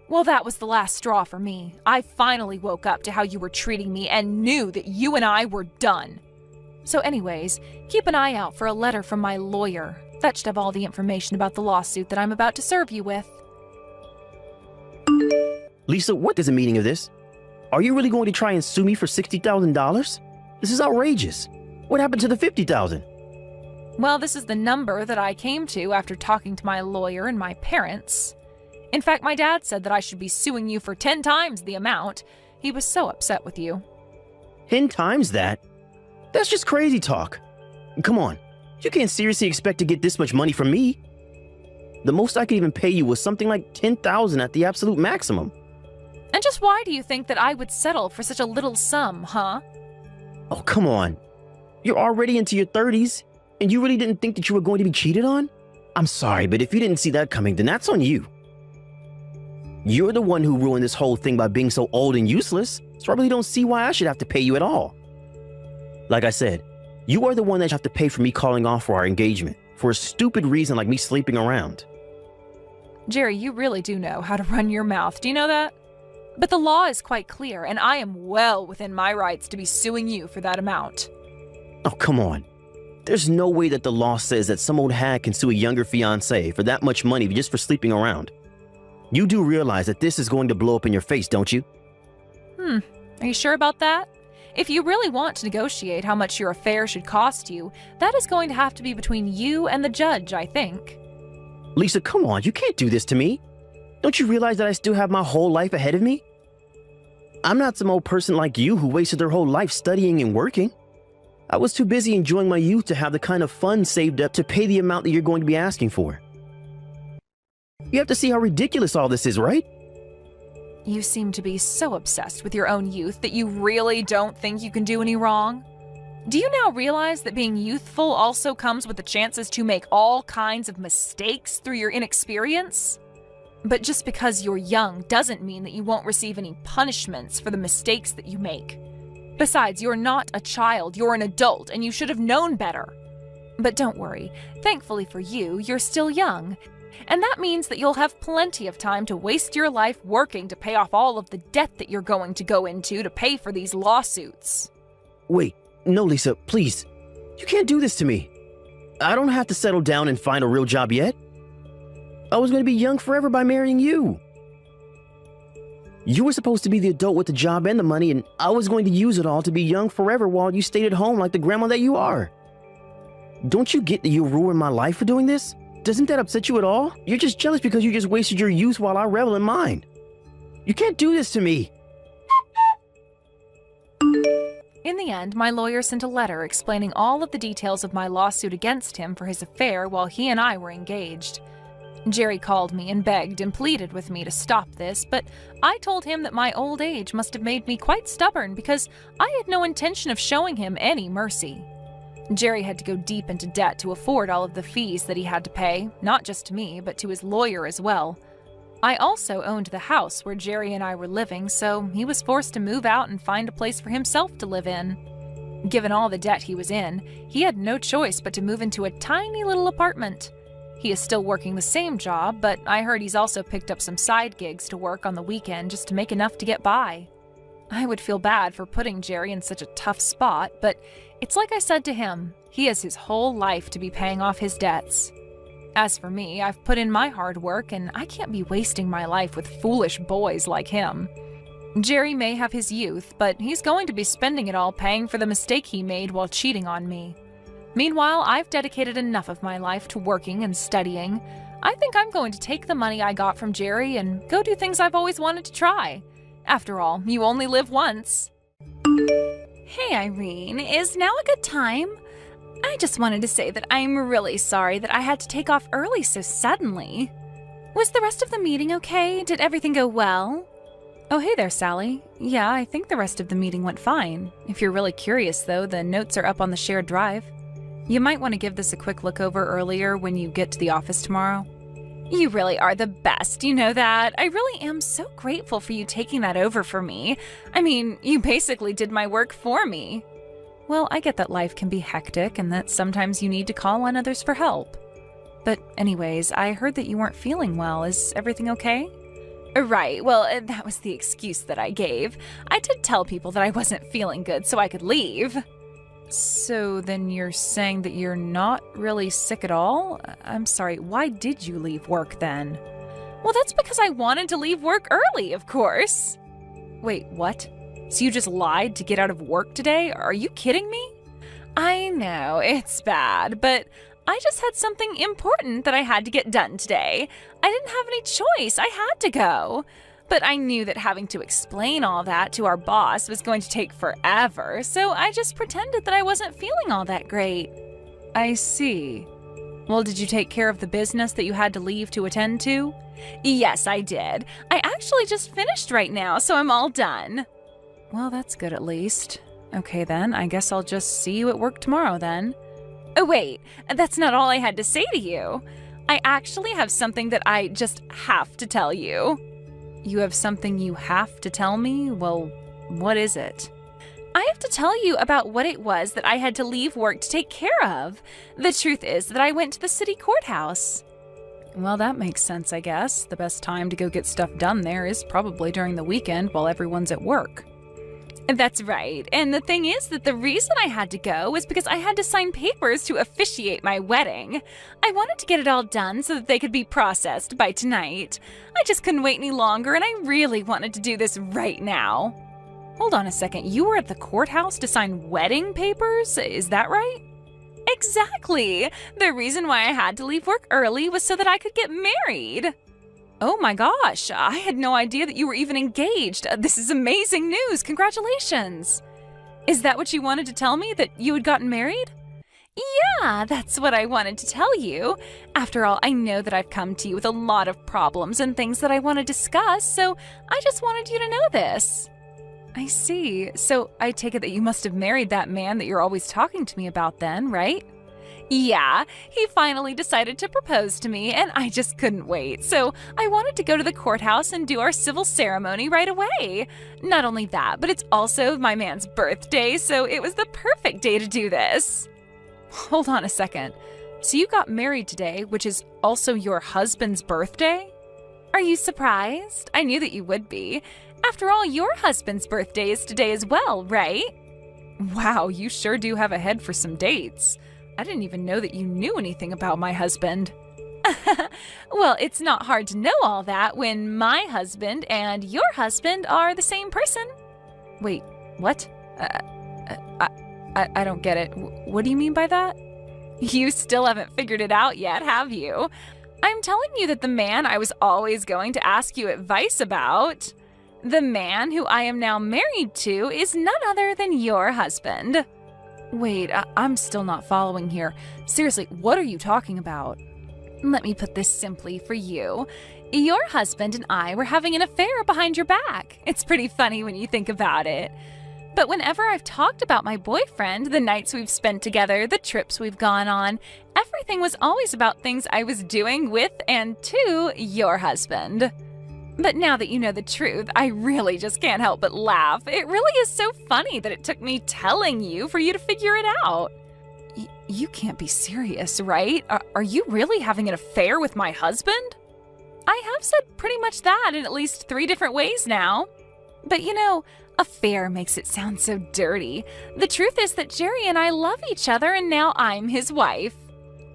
Well, that was the last straw for me. I finally woke up to how you were treating me and knew that you and I were done. So anyways, keep an eye out for a letter from my lawyer. That should have all the information about the lawsuit that I'm about to serve you with. Lisa, what is the meaning of this? Are you really going to try and sue me for $60,000? This is outrageous. What happened to the $50,000? Well, this is the number that I came to after talking to my lawyer and my parents. In fact, my dad said that I should be suing you for 10 times the amount. He was so upset with you. 10 times that? That's just crazy talk. Come on, you can't seriously expect to get this much money from me. The most I could even pay you was something like $10,000 at the absolute maximum. And just why do you think that I would settle for such a little sum, huh? Oh, come on. You're already into your 30s, and you really didn't think that you were going to be cheated on? I'm sorry, but if you didn't see that coming, then that's on you. You're the one who ruined this whole thing by being so old and useless, so I really don't see why I should have to pay you at all. Like I said, you are the one that should have to pay for me calling off for our engagement, for a stupid reason like me sleeping around. Jerry, you really do know how to run your mouth, do you know that? But the law is quite clear, and I am well within my rights to be suing you for that amount. Oh, come on. There's no way that the law says that some old hag can sue a younger fiance for that much money just for sleeping around. You do realize that this is going to blow up in your face, don't you? Are you sure about that? If you really want to negotiate how much your affair should cost you, that is going to have to be between you and the judge, I think. Lisa, come on, you can't do this to me. Don't you realize that I still have my whole life ahead of me? I'm not some old person like you who wasted their whole life studying and working. I was too busy enjoying my youth to have the kind of funds saved up to pay the amount that you're going to be asking for. You have to see how ridiculous all this is, right? You seem to be so obsessed with your own youth that you really don't think you can do any wrong. Do you now realize that being youthful also comes with the chances to make all kinds of mistakes through your inexperience? But just because you're young doesn't mean that you won't receive any punishments for the mistakes that you make. Besides, you're not a child, you're an adult, and you should have known better. But don't worry, thankfully for you, you're still young. And that means that you'll have plenty of time to waste your life working to pay off all of the debt that you're going to go into to pay for these lawsuits. Wait, no, Lisa, please. You can't do this to me. I don't have to settle down and find a real job yet. I was going to be young forever by marrying you. You were supposed to be the adult with the job and the money, and I was going to use it all to be young forever while you stayed at home like the grandma that you are. Don't you get that you ruined my life for doing this? Doesn't that upset you at all? You're just jealous because you just wasted your youth while I revel in mine. You can't do this to me. In the end, my lawyer sent a letter explaining all of the details of my lawsuit against him for his affair while he and I were engaged. Jerry called me and begged and pleaded with me to stop this, but I told him that my old age must have made me quite stubborn because I had no intention of showing him any mercy. Jerry had to go deep into debt to afford all of the fees that he had to pay, not just to me, but to his lawyer as well. I also owned the house where Jerry and I were living, so he was forced to move out and find a place for himself to live in. Given all the debt he was in, he had no choice but to move into a tiny little apartment. He is still working the same job, but I heard he's also picked up some side gigs to work on the weekend just to make enough to get by. I would feel bad for putting Jerry in such a tough spot, but it's like I said to him, he has his whole life to be paying off his debts. As for me, I've put in my hard work, and I can't be wasting my life with foolish boys like him. Jerry may have his youth, but he's going to be spending it all paying for the mistake he made while cheating on me. Meanwhile, I've dedicated enough of my life to working and studying. I think I'm going to take the money I got from Jerry and go do things I've always wanted to try. After all, you only live once. Hey Irene, is now a good time? I just wanted to say that I'm really sorry that I had to take off early so suddenly. Was the rest of the meeting okay? Did everything go well? Oh, hey there, Sally. Yeah, I think the rest of the meeting went fine. If you're really curious, though, the notes are up on the shared drive. You might want to give this a quick look over earlier when you get to the office tomorrow. You really are the best, you know that. I really am so grateful for you taking that over for me. I mean, you basically did my work for me. Well, I get that life can be hectic and that sometimes you need to call on others for help. But anyways, I heard that you weren't feeling well. Is everything okay? Right, well, that was the excuse that I gave. I did tell people that I wasn't feeling good so I could leave. So then you're saying that you're not really sick at all? I'm sorry, why did you leave work then? Well, that's because I wanted to leave work early, of course. Wait, what? So you just lied to get out of work today? Are you kidding me? I know, it's bad, but I just had something important that I had to get done today. I didn't have any choice. I had to go. But I knew that having to explain all that to our boss was going to take forever, so I just pretended that I wasn't feeling all that great. I see. Well, did you take care of the business that you had to leave to attend to? Yes, I did. I actually just finished right now, so I'm all done. Well, that's good at least. Okay then, I guess I'll just see you at work tomorrow then. Oh wait, that's not all I had to say to you. I actually have something that I just have to tell you. You have something you have to tell me? Well, what is it? I have to tell you about what it was that I had to leave work to take care of. The truth is that I went to the city courthouse. Well, that makes sense, I guess. The best time to go get stuff done there is probably during the weekend while everyone's at work. That's right. And the thing is that the reason I had to go was because I had to sign papers to officiate my wedding. I wanted to get it all done so that they could be processed by tonight. I just couldn't wait any longer, and I really wanted to do this right now. Hold on a second. You were at the courthouse to sign wedding papers? Is that right? Exactly. The reason why I had to leave work early was so that I could get married. Oh my gosh, I had no idea that you were even engaged. This is amazing news. Congratulations. Is that what you wanted to tell me, that you had gotten married? Yeah, that's what I wanted to tell you. After all, I know that I've come to you with a lot of problems and things that I want to discuss, so I just wanted you to know this. I see. So I take it that you must have married that man that you're always talking to me about then, right? Yeah, he finally decided to propose to me, and I just couldn't wait. So I wanted to go to the courthouse and do our civil ceremony right away. Not only that, but it's also my man's birthday, so it was the perfect day to do this. Hold on a second. So you got married today, which is also your husband's birthday? Are you surprised? I knew that you would be. After all, your husband's birthday is today as well, right? Wow, you sure do have a head for some dates. I didn't even know that you knew anything about my husband. Well, it's not hard to know all that when my husband and your husband are the same person. Wait, what? I don't get it. What do you mean by that? You still haven't figured it out yet, have you? I'm telling you that the man I was always going to ask you advice about, the man who I am now married to, is none other than your husband. Wait, I'm still not following here. Seriously, what are you talking about? Let me put this simply for you. Your husband and I were having an affair behind your back. It's pretty funny when you think about it. But whenever I've talked about my boyfriend, the nights we've spent together, the trips we've gone on, everything was always about things I was doing with and to your husband. But now that you know the truth, I really just can't help but laugh. It really is so funny that it took me telling you for you to figure it out. You can't be serious, right? Are you really having an affair with my husband? I have said pretty much that in at least 3 different ways now. But you know, affair makes it sound so dirty. The truth is that Jerry and I love each other, and now I'm his wife.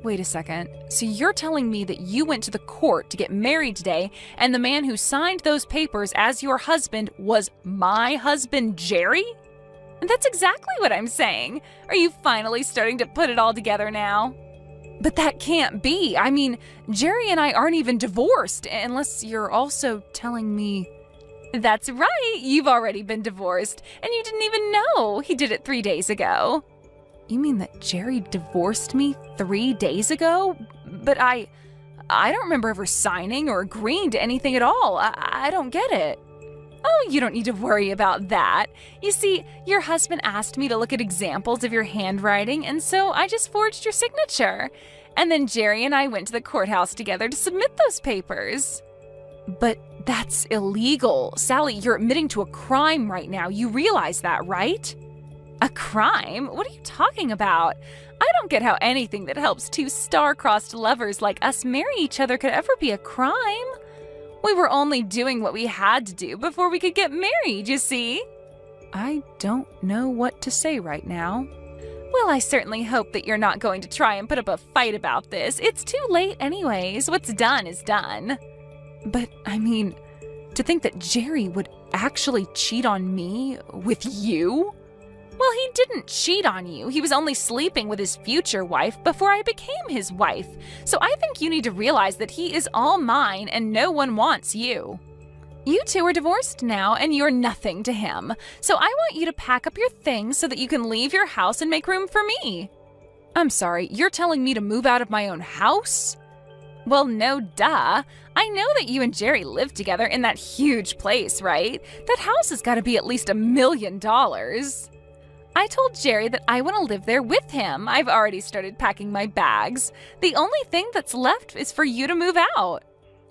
Wait a second. So you're telling me that you went to the court to get married today, and the man who signed those papers as your husband was my husband, Jerry? That's exactly what I'm saying. Are you finally starting to put it all together now? But that can't be. I mean, Jerry and I aren't even divorced, unless you're also telling me... That's right, you've already been divorced, and you didn't even know. He did it 3 days ago. You mean that Jerry divorced me 3 days ago? But I don't remember ever signing or agreeing to anything at all. I don't get it. Oh, you don't need to worry about that. You see, your husband asked me to look at examples of your handwriting, and so I just forged your signature. And then Jerry and I went to the courthouse together to submit those papers. But that's illegal. Sally, you're admitting to a crime right now. You realize that, right? A crime? What are you talking about? I don't get how anything that helps two star-crossed lovers like us marry each other could ever be a crime. We were only doing what we had to do before we could get married, you see? I don't know what to say right now. Well, I certainly hope that you're not going to try and put up a fight about this. It's too late anyways. What's done is done. But, I mean, to think that Jerry would actually cheat on me with you? Well, he didn't cheat on you. He was only sleeping with his future wife before I became his wife. So I think you need to realize that he is all mine and no one wants you. You two are divorced now and you're nothing to him. So I want you to pack up your things so that you can leave your house and make room for me. I'm sorry, you're telling me to move out of my own house? Well, no duh. I know that you and Jerry live together in that huge place, right? That house has got to be at least $1 million. I told Jerry that I want to live there with him. I've already started packing my bags. The only thing that's left is for you to move out.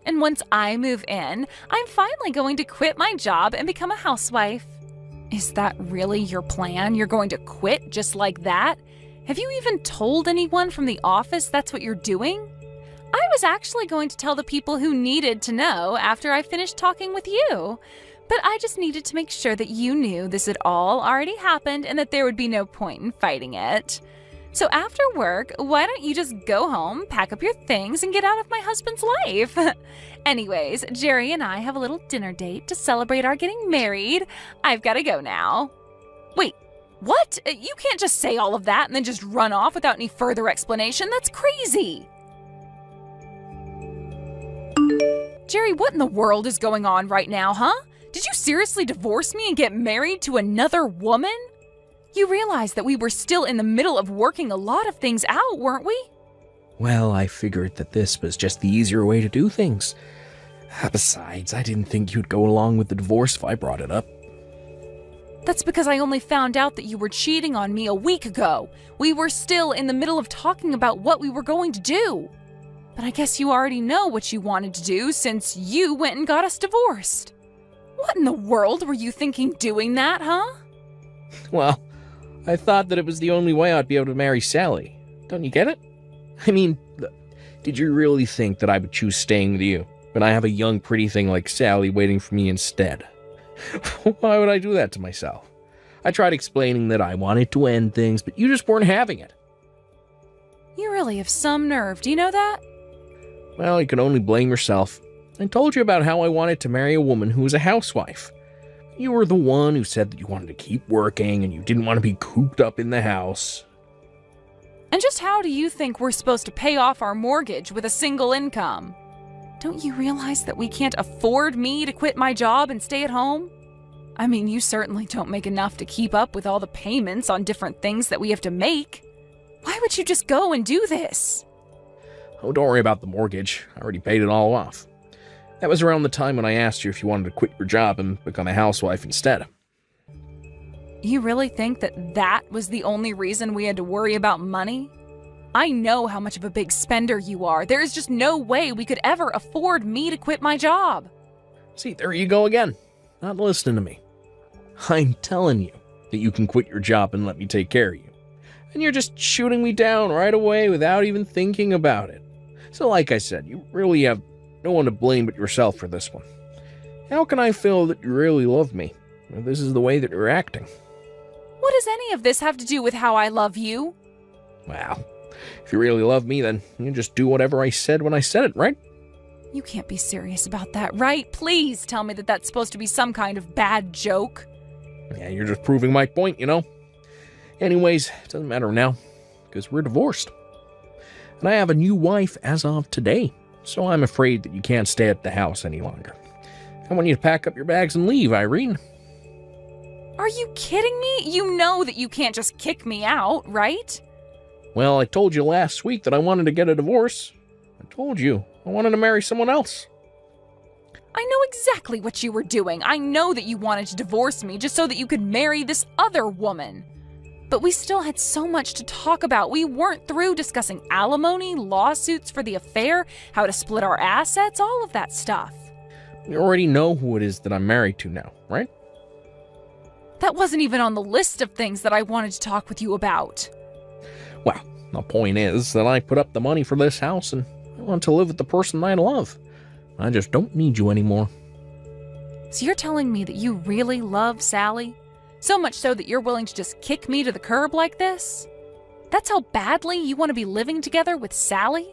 And once I move in, I'm finally going to quit my job and become a housewife. Is that really your plan? You're going to quit just like that? Have you even told anyone from the office that's what you're doing? I was actually going to tell the people who needed to know after I finished talking with you. But I just needed to make sure that you knew this had all already happened and that there would be no point in fighting it. So after work, why don't you just go home, pack up your things, and get out of my husband's life? Anyways, Jerry and I have a little dinner date to celebrate our getting married. I've got to go now. Wait, what? You can't just say all of that and then just run off without any further explanation. That's crazy. Jerry, what in the world is going on right now, huh? Did you seriously divorce me and get married to another woman? You realize that we were still in the middle of working a lot of things out, weren't we? Well, I figured that this was just the easier way to do things. Besides, I didn't think you'd go along with the divorce if I brought it up. That's because I only found out that you were cheating on me a week ago. We were still in the middle of talking about what we were going to do. But I guess you already know what you wanted to do since you went and got us divorced. What in the world were you thinking doing that, huh? Well, I thought that it was the only way I'd be able to marry Sally. Don't you get it? I mean, did you really think that I would choose staying with you when I have a young, pretty thing like Sally waiting for me instead? Why would I do that to myself? I tried explaining that I wanted to end things, but you just weren't having it. You really have some nerve, do you know that? Well, you can only blame yourself. I told you about how I wanted to marry a woman who was a housewife. You were the one who said that you wanted to keep working and you didn't want to be cooped up in the house. And just how do you think we're supposed to pay off our mortgage with a single income? Don't you realize that we can't afford me to quit my job and stay at home? I mean, you certainly don't make enough to keep up with all the payments on different things that we have to make. Why would you just go and do this? Oh, don't worry about the mortgage. I already paid it all off. That was around the time when I asked you if you wanted to quit your job and become a housewife instead. You really think that that was the only reason we had to worry about money? I know how much of a big spender you are. There is just no way we could ever afford me to quit my job. See, there you go again. Not listening to me. I'm telling you that you can quit your job and let me take care of you. And you're just shooting me down right away without even thinking about it. So like I said, you really have no one to blame but yourself for this one. How can I feel that you really love me if this is the way that you're acting? What does any of this have to do with how I love you? Well, if you really love me, then you just do whatever I said when I said it, right? You can't be serious about that, right? Please tell me that that's supposed to be some kind of bad joke. Yeah, you're just proving my point, you know? Anyways, it doesn't matter now, because we're divorced. And I have a new wife as of today, so I'm afraid that you can't stay at the house any longer. I want you to pack up your bags and leave, Irene. Are you kidding me? You know that you can't just kick me out, right? Well, I told you last week that I wanted to get a divorce. I told you I wanted to marry someone else. I know exactly what you were doing. I know that you wanted to divorce me just so that you could marry this other woman. But we still had so much to talk about. We weren't through discussing alimony, lawsuits for the affair, how to split our assets, all of that stuff. You already know who it is that I'm married to now, right? That wasn't even on the list of things that I wanted to talk with you about. Well, the point is that I put up the money for this house and I want to live with the person I love. I just don't need you anymore. So you're telling me that you really love Sally? So much so that you're willing to just kick me to the curb like this? That's how badly you want to be living together with Sally?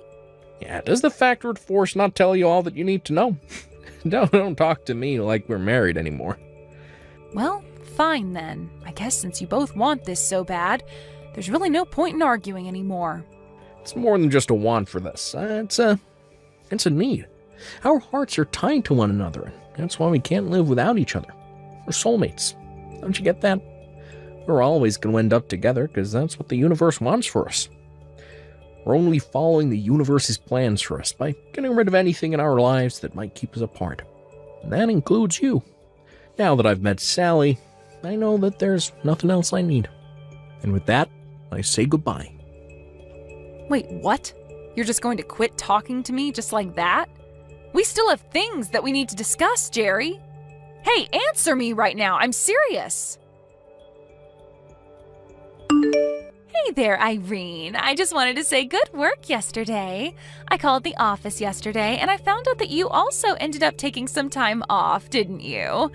Yeah, does the factor of force not tell you all that you need to know? Don't talk to me like we're married anymore. Well, fine then. I guess since you both want this so bad, there's really no point in arguing anymore. It's more than just a want for this. It's a need. Our hearts are tied to one another, and that's why we can't live without each other. We're soulmates. Don't you get that? We're always going to end up together because that's what the universe wants for us. We're only following the universe's plans for us by getting rid of anything in our lives that might keep us apart. And that includes you. Now that I've met Sally, I know that there's nothing else I need. And with that, I say goodbye. Wait, what? You're just going to quit talking to me just like that? We still have things that we need to discuss, Jerry. Hey, answer me right now. I'm serious. Hey there, Irene. I just wanted to say good work yesterday. I called the office yesterday and I found out that you also ended up taking some time off, didn't you?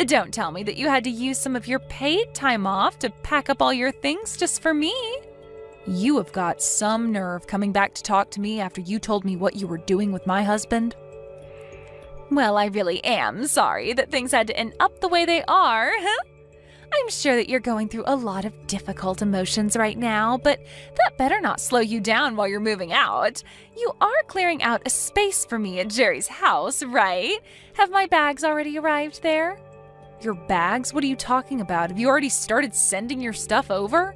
Don't tell me that you had to use some of your paid time off to pack up all your things just for me. You have got some nerve coming back to talk to me after you told me what you were doing with my husband. Well, I really am sorry that things had to end up the way they are. I'm sure that you're going through a lot of difficult emotions right now, but that better not slow you down while you're moving out. You are clearing out a space for me at Jerry's house, right? Have my bags already arrived there? Your bags? What are you talking about? Have you already started sending your stuff over?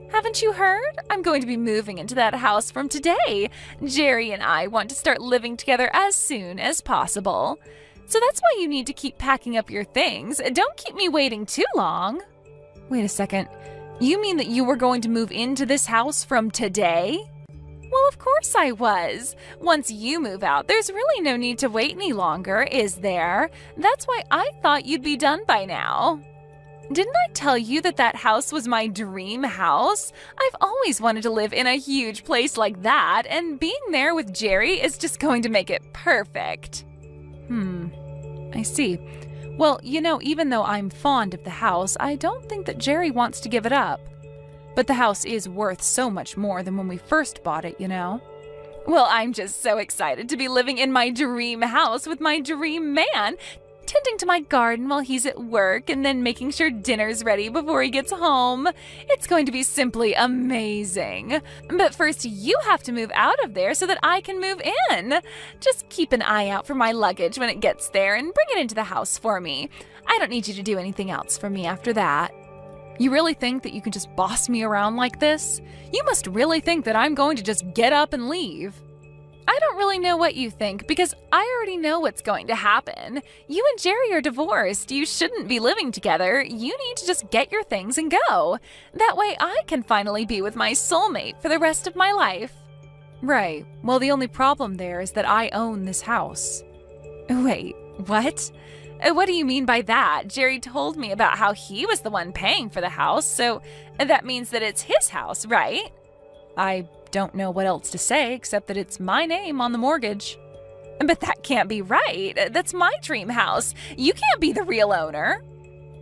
Haven't you heard? I'm going to be moving into that house from today. Jerry and I want to start living together as soon as possible. So that's why you need to keep packing up your things. Don't keep me waiting too long. Wait a second. You mean that you were going to move into this house from today? Well, of course I was. Once you move out, there's really no need to wait any longer, is there? That's why I thought you'd be done by now. Didn't I tell you that that house was my dream house? I've always wanted to live in a huge place like that, and being there with Jerry is just going to make it perfect. I see. Well, you know, even though I'm fond of the house, I don't think that Jerry wants to give it up. But the house is worth so much more than when we first bought it, you know? Well, I'm just so excited to be living in my dream house with my dream man, tending to my garden while he's at work and then making sure dinner's ready before he gets home. It's going to be simply amazing. But first, you have to move out of there so that I can move in. Just keep an eye out for my luggage when it gets there and bring it into the house for me. I don't need you to do anything else for me after that. You really think that you can just boss me around like this? You must really think that I'm going to just get up and leave. I don't really know what you think because I already know what's going to happen. You and Jerry are divorced. You shouldn't be living together. You need to just get your things and go. That way I can finally be with my soulmate for the rest of my life. Right. Well, the only problem there is that I own this house. Wait, what? What do you mean by that? Jerry told me about how he was the one paying for the house, so that means that it's his house, right? I don't know what else to say except that it's my name on the mortgage. But that can't be right. That's my dream house. You can't be the real owner.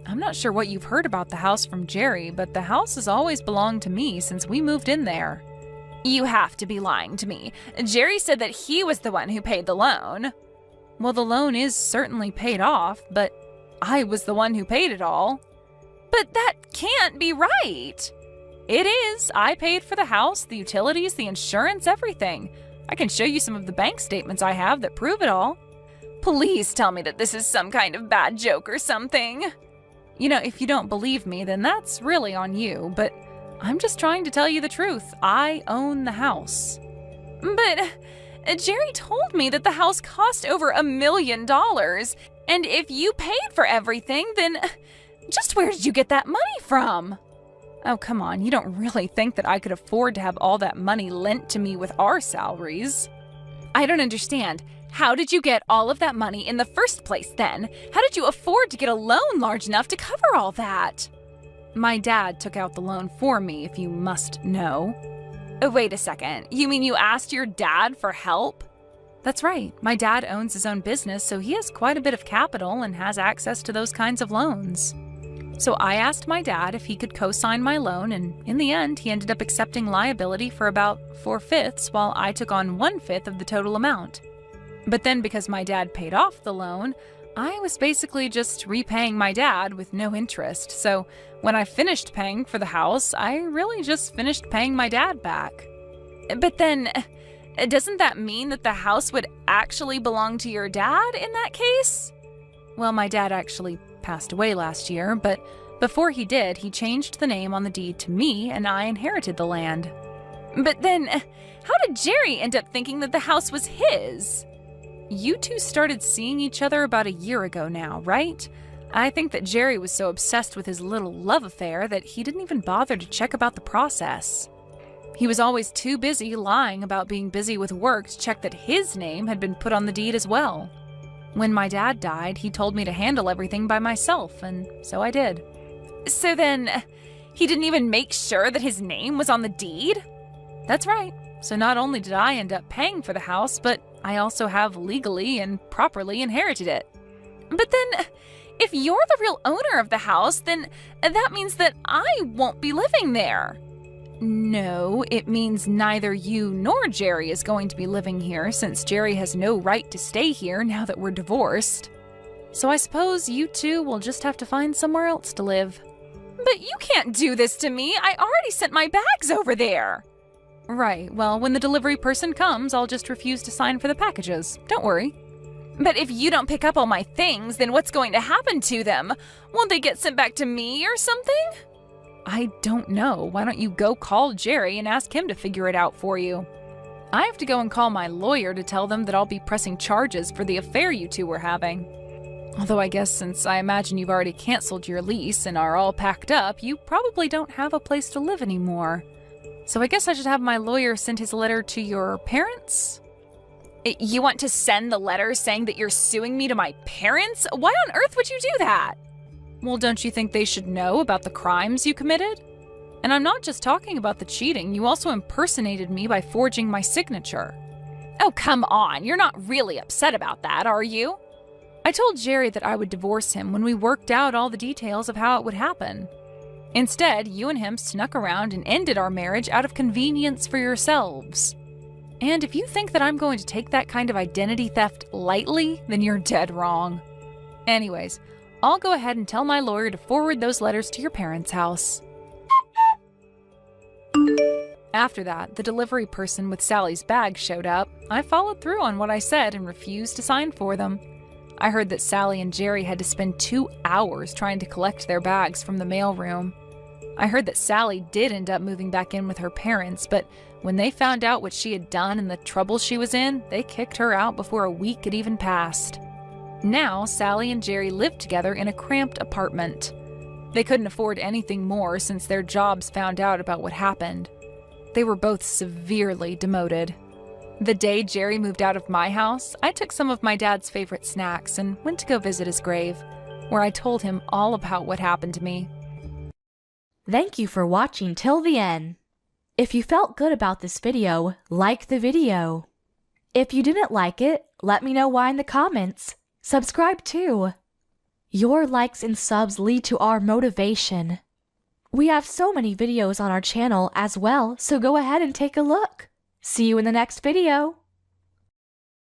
I'm not sure what you've heard about the house from Jerry, but the house has always belonged to me since we moved in there. You have to be lying to me. Jerry said that he was the one who paid the loan. Well, the loan is certainly paid off, but I was the one who paid it all. But that can't be right. It is. I paid for the house, the utilities, the insurance, everything. I can show you some of the bank statements I have that prove it all. Please tell me that this is some kind of bad joke or something. You know, if you don't believe me, then that's really on you, but I'm just trying to tell you the truth. I own the house. But Jerry told me that the house cost over $1 million, and if you paid for everything, then just where did you get that money from? Oh, come on, you don't really think that I could afford to have all that money lent to me with our salaries? I don't understand. How did you get all of that money in the first place then? How did you afford to get a loan large enough to cover all that? My dad took out the loan for me, if you must know. Wait a second, you mean you asked your dad for help? That's right, my dad owns his own business, so he has quite a bit of capital and has access to those kinds of loans. So I asked my dad if he could co-sign my loan, and in the end, he ended up accepting liability for about 4/5, while I took on 1/5 of the total amount. But then because my dad paid off the loan, I was basically just repaying my dad with no interest. So when I finished paying for the house, I really just finished paying my dad back. But then, doesn't that mean that the house would actually belong to your dad in that case? Well, my dad actually passed away last year, but before he did, he changed the name on the deed to me and I inherited the land. But then, how did Jerry end up thinking that the house was his? You two started seeing each other about a year ago now, right? I think that Jerry was so obsessed with his little love affair that he didn't even bother to check about the process. He was always too busy lying about being busy with work to check that his name had been put on the deed as well. When my dad died, he told me to handle everything by myself, and so I did. So then, he didn't even make sure that his name was on the deed? That's right. So not only did I end up paying for the house, but I also have legally and properly inherited it. But then, if you're the real owner of the house, then that means that I won't be living there. No, it means neither you nor Jerry is going to be living here, since Jerry has no right to stay here now that we're divorced. So I suppose you two will just have to find somewhere else to live. But you can't do this to me. I already sent my bags over there. Right, well, when the delivery person comes, I'll just refuse to sign for the packages. Don't worry. But if you don't pick up all my things, then what's going to happen to them? Won't they get sent back to me or something? I don't know. Why don't you go call Jerry and ask him to figure it out for you? I have to go and call my lawyer to tell them that I'll be pressing charges for the affair you two were having. Although I guess since I imagine you've already canceled your lease and are all packed up, you probably don't have a place to live anymore. So I guess I should have my lawyer send his letter to your parents? You want to send the letter saying that you're suing me to my parents? Why on earth would you do that? Well, don't you think they should know about the crimes you committed? And I'm not just talking about the cheating, you also impersonated me by forging my signature. Oh, come on, you're not really upset about that, are you? I told Jerry that I would divorce him when we worked out all the details of how it would happen. Instead, you and him snuck around and ended our marriage out of convenience for yourselves. And if you think that I'm going to take that kind of identity theft lightly, then you're dead wrong. Anyways, I'll go ahead and tell my lawyer to forward those letters to your parents' house. After that, the delivery person with Sally's bag showed up. I followed through on what I said and refused to sign for them. I heard that Sally and Jerry had to spend 2 hours trying to collect their bags from the mailroom. I heard that Sally did end up moving back in with her parents, but when they found out what she had done and the trouble she was in, they kicked her out before a week had even passed. Now, Sally and Jerry lived together in a cramped apartment. They couldn't afford anything more since their jobs found out about what happened. They were both severely demoted. The day Jerry moved out of my house, I took some of my dad's favorite snacks and went to go visit his grave, where I told him all about what happened to me. Thank you for watching till the end. If you felt good about this video, like the video. If you didn't like it, let me know why in the comments. Subscribe too. Your likes and subs lead to our motivation. We have so many videos on our channel as well, so go ahead and take a look. See you in the next video.